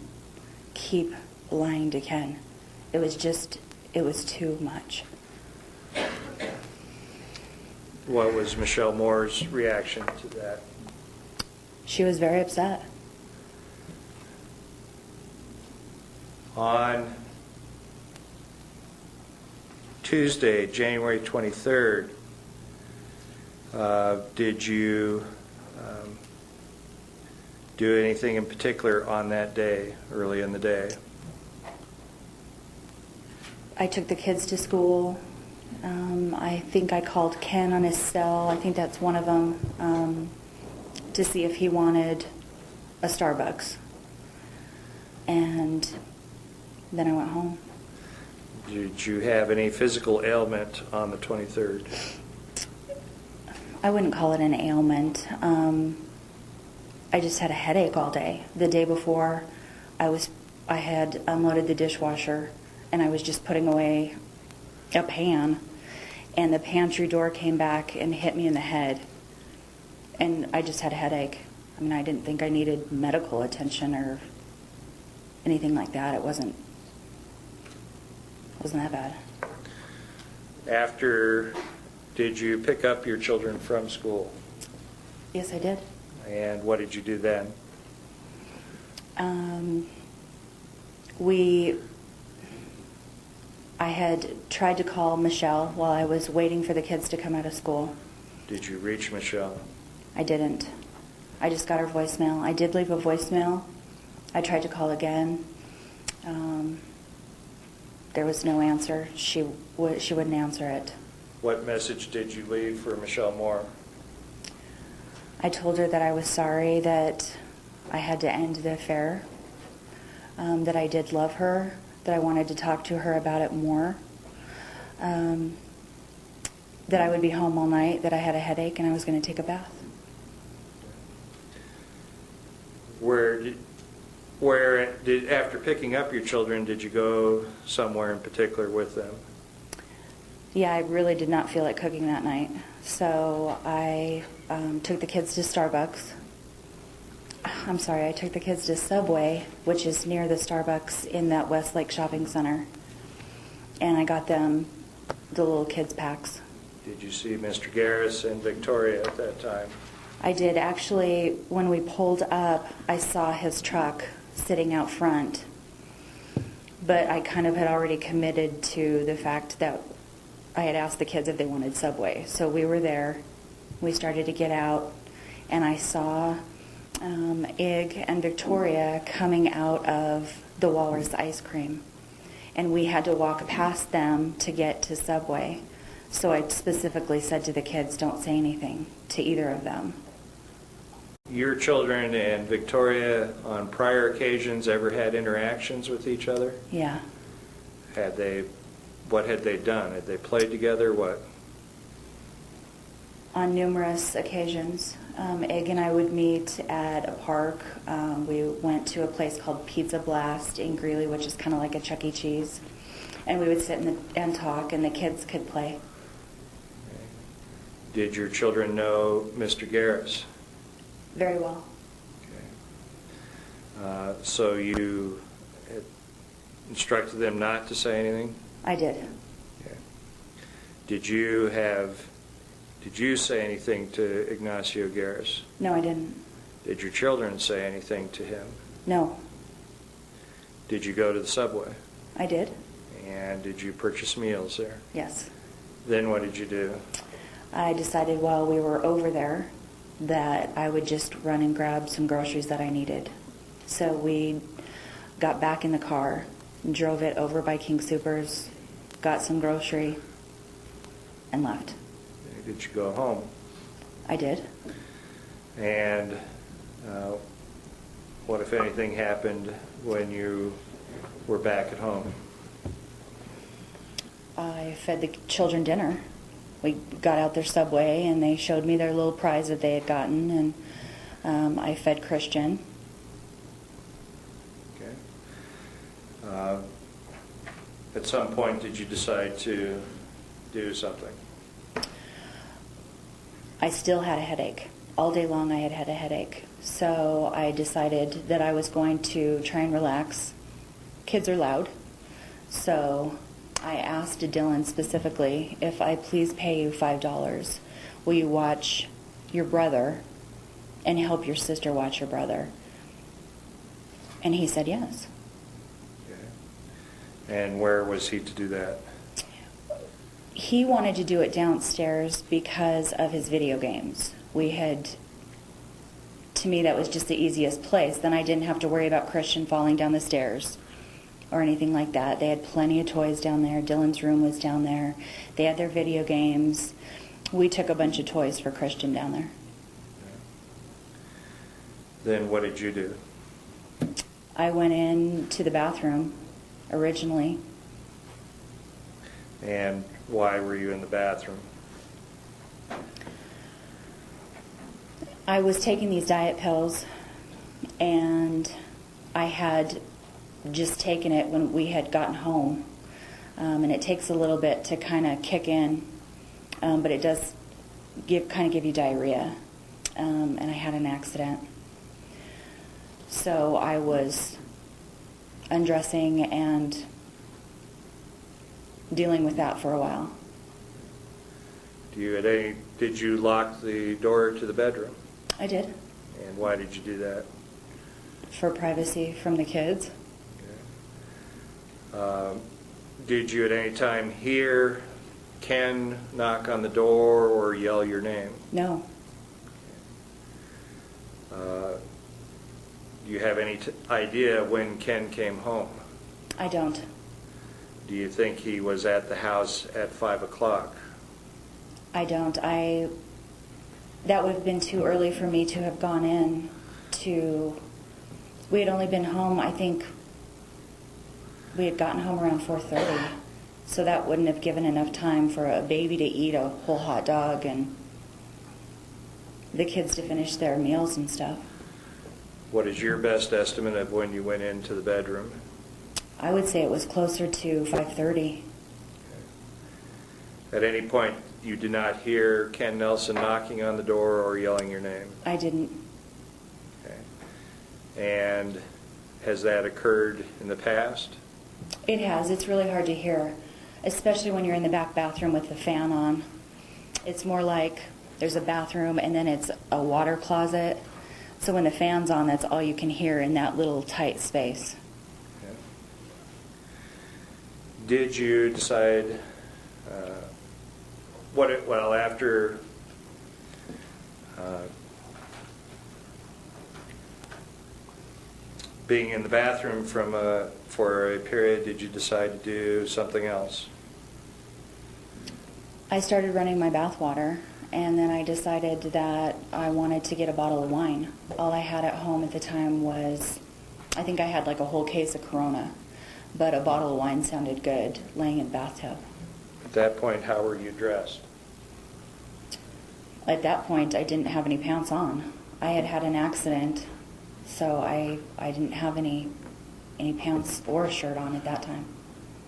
keep lying to Ken. It was too much. What was Michele Moore's reaction to that? She was very upset. On Tuesday, January 23rd, did you do anything in particular on that day, early in the day? I took the kids to school. I think I called Ken on his cell. I think that's one of them, to see if he wanted a Starbucks. And then I went home. Did you have any physical ailment on the 23rd? I wouldn't call it an ailment. I just had a headache all day. The day before, I had unloaded the dishwasher, and I was just putting away a pan, and the pantry door came back and hit me in the head, and I just had a headache. I mean, I didn't think I needed medical attention or anything like that. It wasn't that bad. Did you pick up your children from school? Yes, I did. And what did you do then? I had tried to call Michele while I was waiting for the kids to come out of school. Did you reach Michele? I didn't. I just got her voicemail. I did leave a voicemail. I tried to call again. There was no answer. She wouldn't answer it. What message did you leave for Michele Moore? I told her that I was sorry that I had to end the affair, that I did love her, that I wanted to talk to her about it more, that I would be home all night, that I had a headache, and I was going to take a bath. After picking up your children, did you go somewhere in particular with them? Yeah, I really did not feel like cooking that night. So I took the kids to Starbucks. I'm sorry, I took the kids to Subway, which is near the Starbucks in that Westlake Shopping Center. And I got them the little kids' packs. Did you see Mr. Garris and Victoria at that time? I did. Actually, when we pulled up, I saw his truck sitting out front. But I kind of had already committed to the fact that I had asked the kids if they wanted Subway. So we were there. We started to get out, and I saw Ig and Victoria coming out of the Walrus ice cream. And we had to walk past them to get to Subway. So I specifically said to the kids, don't say anything to either of them. Your children and Victoria, on prior occasions, ever had interactions with each other? Yeah. What had they done? Had they played together? What? On numerous occasions. Egg and I would meet at a park. We went to a place called Pizza Blast in Greeley, which is kind of like a Chuck E. Cheese. And we would sit and talk, and the kids could play. Did your children know Mr. Garris? Very well. Okay. So you had instructed them not to say anything? I did. Okay. Did you say anything to Ignacio Garraus? No, I didn't. Did your children say anything to him? No. Did you go to the Subway? I did. And did you purchase meals there? Yes. Then what did you do? I decided while we were over there that I would just run and grab some groceries that I needed. So we got back in the car, drove it over by King Soopers, got some grocery, and left. Did you go home? I did. And What, if anything, happened when you were back at home? I fed the children dinner. We got out their Subway, and they showed me their little prize that they had gotten, and I fed Christian. Okay. At some point, did you decide to do something? I still had a headache. All day long I had a headache. So I decided that I was going to try and relax. Kids are loud. So I asked Dylan specifically, if I please pay you $5, will you watch your brother and help your sister watch your brother? And he said yes. Okay. And where was he to do that? He wanted to do it downstairs because of his video games. To me, that was just the easiest place. Then I didn't have to worry about Christian falling down the stairs or anything like that. They had plenty of toys down there. Dylan's room was down there. They had their video games. We took a bunch of toys for Christian down there. Then what did you do? I went into the bathroom originally. And why were you in the bathroom? I was taking these diet pills, and I had just taken it when we had gotten home. And it takes a little bit to kind of kick in, but it does kind of give you diarrhea. And I had an accident. So I was undressing and dealing with that for a while. Did you lock the door to the bedroom? I did. And why did you do that? For privacy from the kids. Okay. Did you at any time hear Ken knock on the door or yell your name? No. Do you have any idea when Ken came home? I don't. Do you think he was at the house at 5 o'clock? I don't. That would have been too early for me to have gone in to... We had only been home, I think, we had gotten home around 4:30. So that wouldn't have given enough time for a baby to eat a whole hot dog and the kids to finish their meals and stuff. What is your best estimate of when you went into the bedroom? I would say it was closer to 5:30. At any point, you did not hear Ken Nelson knocking on the door or yelling your name? I didn't. Okay. And has that occurred in the past? It has. It's really hard to hear, especially when you're in the back bathroom with the fan on. It's more like there's a bathroom and then it's a water closet. So when the fan's on, that's all you can hear in that little tight space. Okay. Did you decide after being in the bathroom for a period, did you decide to do something else? I started running my bath water, and then I decided that I wanted to get a bottle of wine. All I had at home at the time was, I think I had like a whole case of Corona, but a bottle of wine sounded good laying in the bathtub. At that point, how were you dressed? At that point, I didn't have any pants on. I had had an accident, so I didn't have any pants or a shirt on at that time.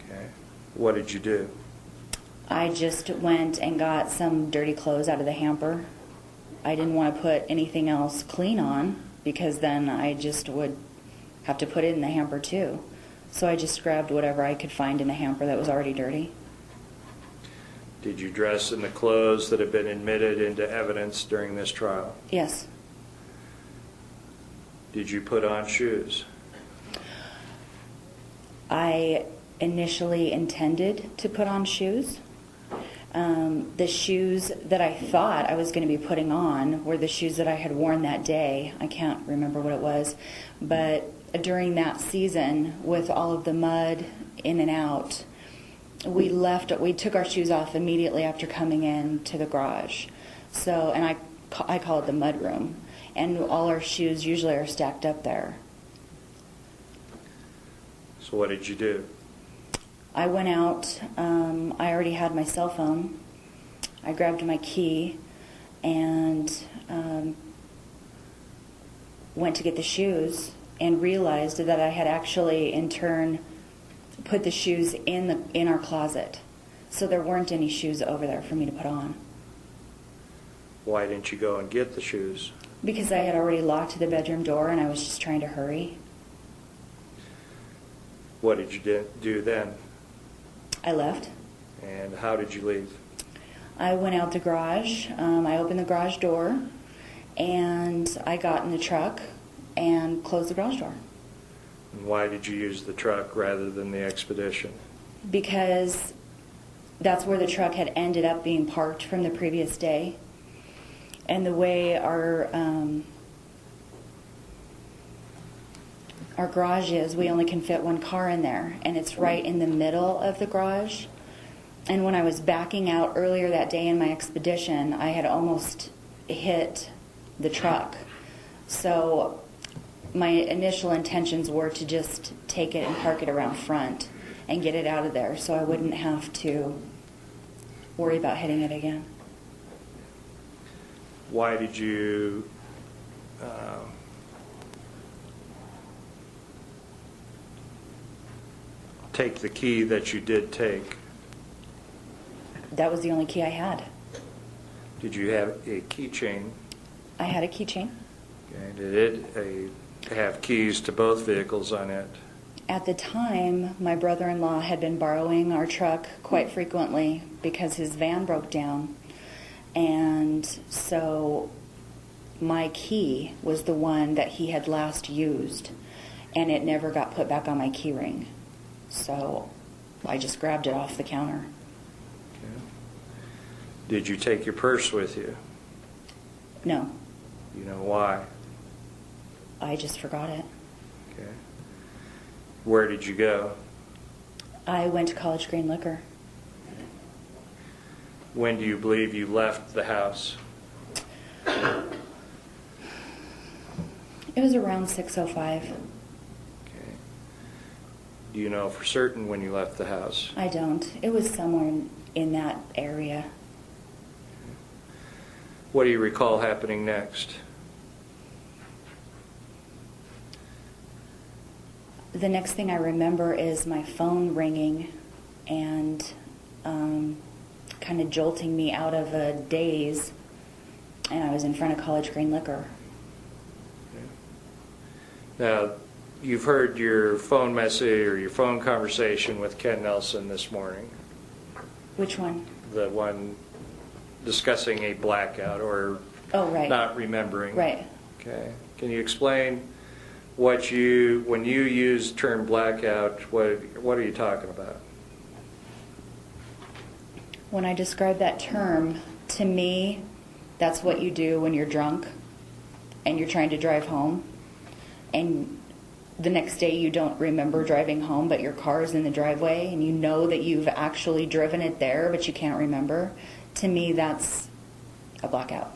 Okay. What did you do? I just went and got some dirty clothes out of the hamper. I didn't want to put anything else clean on because then I just would have to put it in the hamper too. So I just grabbed whatever I could find in the hamper that was already dirty. Did you dress in the clothes that have been admitted into evidence during this trial? Yes. Did you put on shoes? I initially intended to put on shoes. The shoes that I thought I was going to be putting on were the shoes that I had worn that day. I can't remember what it was. But during that season, with all of the mud in and out, we took our shoes off immediately after coming in to the garage. So, and I call it the mud room. And all our shoes usually are stacked up there. So what did you do? I went out. I already had my cell phone. I grabbed my key and went to get the shoes and realized that I had actually, in turn, put the shoes in our closet. So there weren't any shoes over there for me to put on. Why didn't you go and get the shoes? Because I had already locked the bedroom door and I was just trying to hurry. What did you do then? I left. And how did you leave? I went out the garage. I opened the garage door and I got in the truck and closed the garage door. And why did you use the truck rather than the Expedition? Because that's where the truck had ended up being parked from the previous day. And the way our garage is, we only can fit one car in there, and it's right in the middle of the garage. And when I was backing out earlier that day in my Expedition, I had almost hit the truck. So my initial intentions were to just take it and park it around front and get it out of there so I wouldn't have to worry about hitting it again. Why did you take the key that you did take? That was the only key I had. Did you have a keychain? I had a keychain. Okay. Did it have keys to both vehicles on it? At the time, my brother-in-law had been borrowing our truck quite frequently because his van broke down. And so my key was the one that he had last used, and it never got put back on my key ring. So I just grabbed it off the counter. Okay. Did you take your purse with you? No, You know why? I just forgot it. Okay. Where did you go? I went to College Green Liquor. When do you believe you left the house? It was around 6:05. Okay. Do you know for certain when you left the house? I don't. It was somewhere in that area. What do you recall happening next? The next thing I remember is my phone ringing and kind of jolting me out of a daze, and I was in front of College Green Liquor. Now, you've heard your phone message or your phone conversation with Ken Nelson this morning. Which one? The one discussing a blackout or Oh, right. not remembering. Right. Okay. Can you explain when you use the term blackout, what are you talking about? When I describe that term, to me, that's what you do when you're drunk and you're trying to drive home, and the next day you don't remember driving home, but your car is in the driveway and you know that you've actually driven it there, but you can't remember. To me, that's a blackout.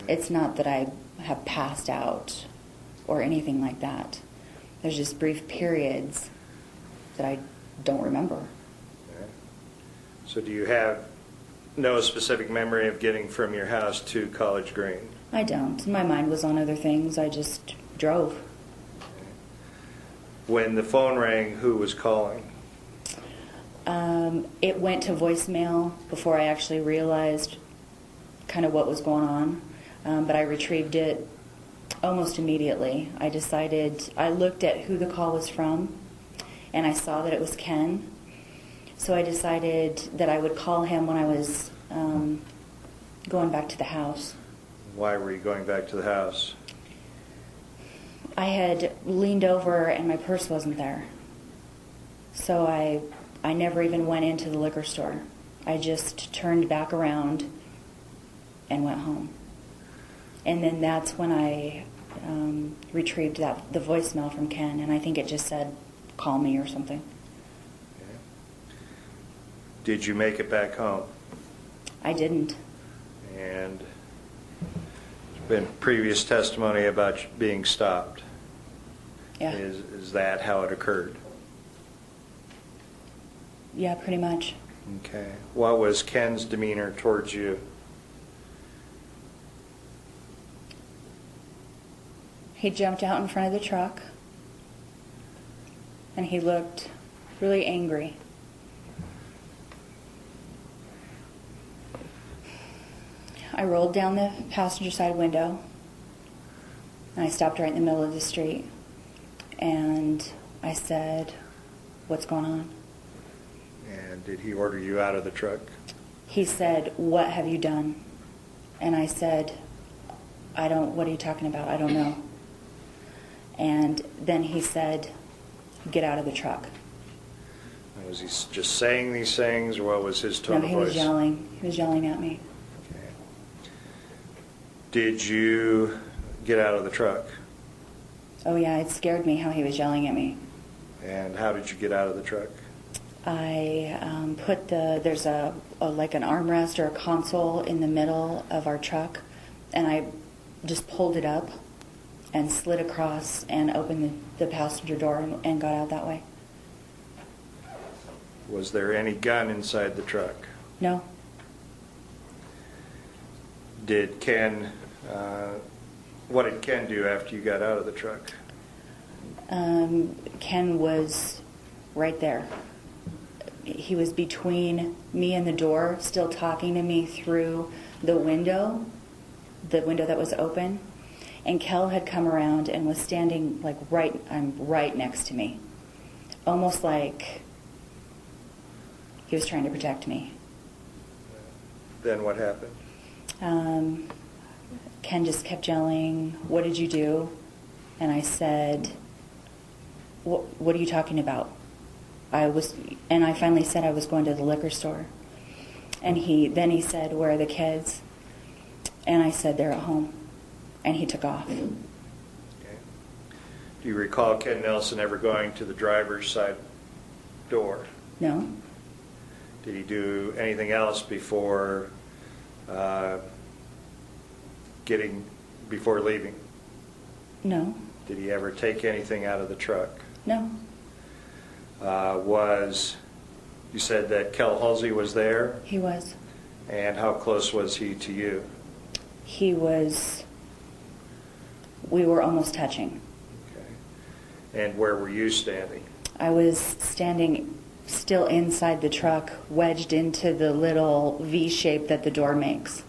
It's not that I have passed out or anything like that. There's just brief periods that I don't remember. Okay. So do you have no specific memory of getting from your house to College Green? I don't. My mind was on other things. I just drove. When the phone rang, who was calling? It went to voicemail before I actually realized kind of what was going on, but I retrieved it almost immediately. I looked at who the call was from, and I saw that it was Ken. So I decided that I would call him when I was going back to the house. Why were you going back to the house? I had leaned over and my purse wasn't there. So I never even went into the liquor store. I just turned back around and went home. And then that's when I retrieved the voicemail from Ken, and I think it just said, call me or something. Okay. Did you make it back home? I didn't. And there's been previous testimony about being stopped. Yeah. Is that how it occurred? Yeah, pretty much. Okay. What was Ken's demeanor towards you? He jumped out in front of the truck, and he looked really angry. I rolled down the passenger side window, and I stopped right in the middle of the street, and I said, "What's going on?" And did he order you out of the truck? He said, "What have you done?" And I said, what are you talking about? I don't know." And then he said, "Get out of the truck." Was he just saying these things, or what was his tone No, of he voice? was yelling. He was yelling at me. Okay. Did you get out of the truck? Oh yeah, it scared me how he was yelling at me. And how did you get out of the truck? I there's like an armrest or a console in the middle of our truck, and I just pulled it up and slid across and opened the passenger door and got out that way. Was there any gun inside the truck? No. Did Ken, what did Ken do after you got out of the truck? Ken was right there. He was between me and the door, still talking to me through the window that was open. And Kel had come around and was standing like right next to me, almost like he was trying to protect me. Then what happened? Ken just kept yelling, "What did you do?" And I said, What are you talking about?" And I finally said I was going to the liquor store. And then he said, "Where are the kids?" And I said, "They're at home." And he took off. Okay. Do you recall Ken Nelson ever going to the driver's side door? No. Did he do anything else before leaving? No. Did he ever take anything out of the truck? No. You said that Kel Halsey was there? He was. And how close was he to you? We were almost touching. Okay. And where were you standing? I was standing still inside the truck, wedged into the little V shape that the door makes.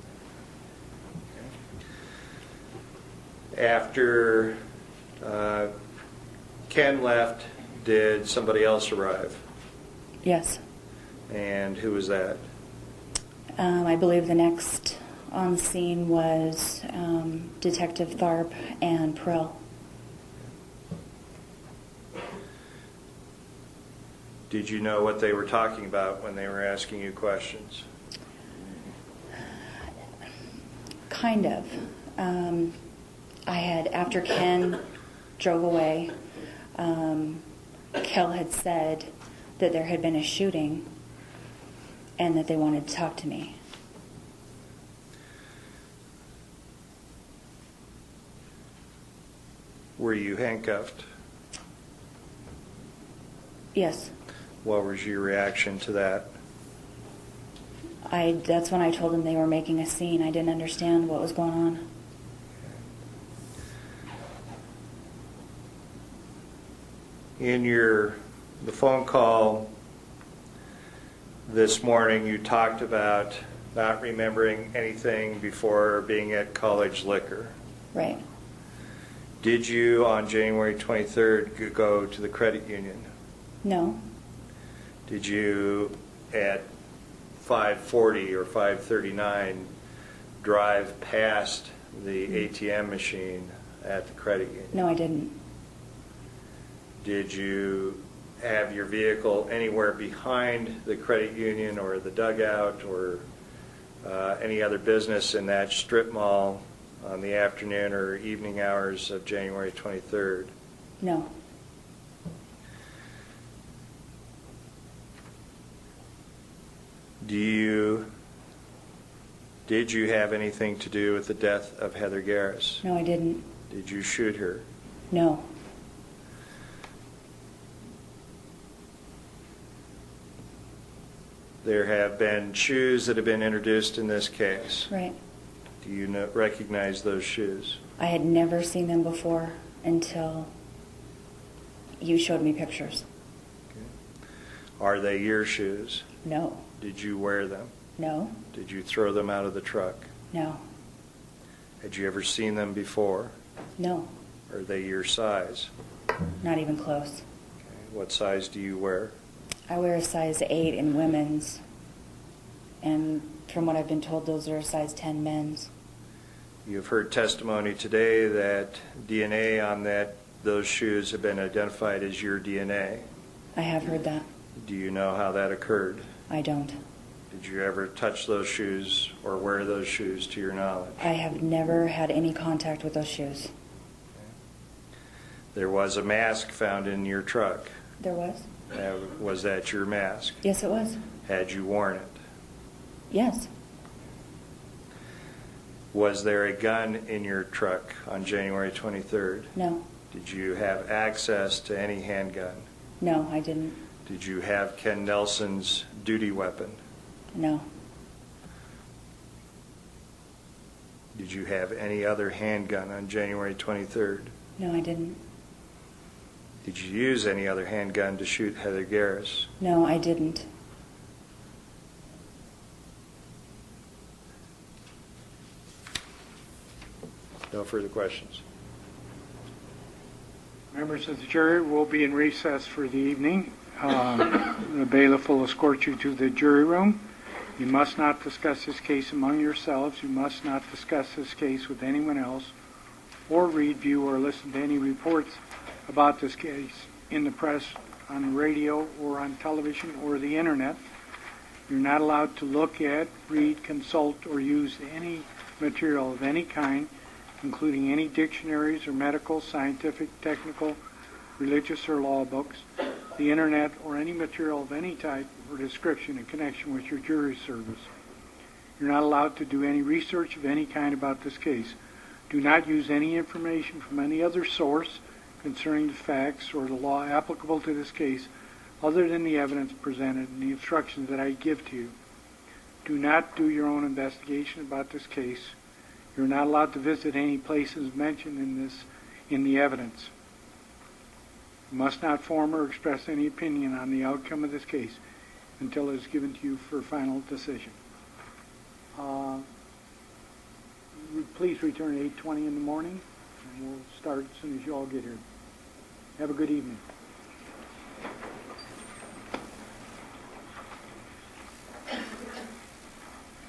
Okay. After Ken left, did somebody else arrive? Yes. And who was that? I believe the next on scene was Detective Tharp and Prill. Did you know what they were talking about when they were asking you questions? Kind of. After Ken drove away, Kel had said that there had been a shooting and that they wanted to talk to me. Were you handcuffed? Yes. What was your reaction to that? That's when I told them they were making a scene. I didn't understand what was going on. In the phone call this morning, you talked about not remembering anything before being at College Liquor. Right. Did you, on January 23rd, go to the credit union? No. Did you, at 5:40 or 5:39, drive past the ATM machine at the credit union? No, I didn't. Did you have your vehicle anywhere behind the credit union or the dugout or any other business in that strip mall on the afternoon or evening hours of January 23rd? No. Did you have anything to do with the death of Heather Garraus? No, I didn't. Did you shoot her? No. There have been shoes that have been introduced in this case. Right. Do you recognize those shoes? I had never seen them before until you showed me pictures. Are they your shoes? No. Did you wear them? No. Did you throw them out of the truck? No. Had you ever seen them before? No. Are they your size? Not even close. Okay. What size do you wear? I wear a size 8 in women's, and from what I've been told, those are a size 10 men's. You've heard testimony today that DNA on those shoes have been identified as your DNA. I have heard that. Do you know how that occurred? I don't. Did you ever touch those shoes or wear those shoes to your knowledge? I have never had any contact with those shoes. There was a mask found in your truck. There was? Was that your mask? Yes, it was. Had you worn it? Yes. Was there a gun in your truck on January 23rd? No. Did you have access to any handgun? No, I didn't. Did you have Ken Nelson's duty weapon? No. Did you have any other handgun on January 23rd? No, I didn't. Did you use any other handgun to shoot Heather Garraus? No, I didn't. No further questions. Members of the jury will be in recess for the evening. The bailiff will escort you to the jury room. You must not discuss this case among yourselves. You must not discuss this case with anyone else, or read, view, or listen to any reports about this case in the press, on the radio, or on television, or the internet. You're not allowed to look at, read, consult, or use any material of any kind, including any dictionaries or medical, scientific, technical, religious, or law books, the internet, or any material of any type or description in connection with your jury service. You're not allowed to do any research of any kind about this case. Do not use any information from any other source concerning the facts or the law applicable to this case other than the evidence presented and the instructions that I give to you. Do not do your own investigation about this case. You're not allowed to visit any places mentioned in the evidence. You must not form or express any opinion on the outcome of this case until it is given to you for final decision. Please return at 8:20 in the morning, and we'll start as soon as you all get here. Have a good evening.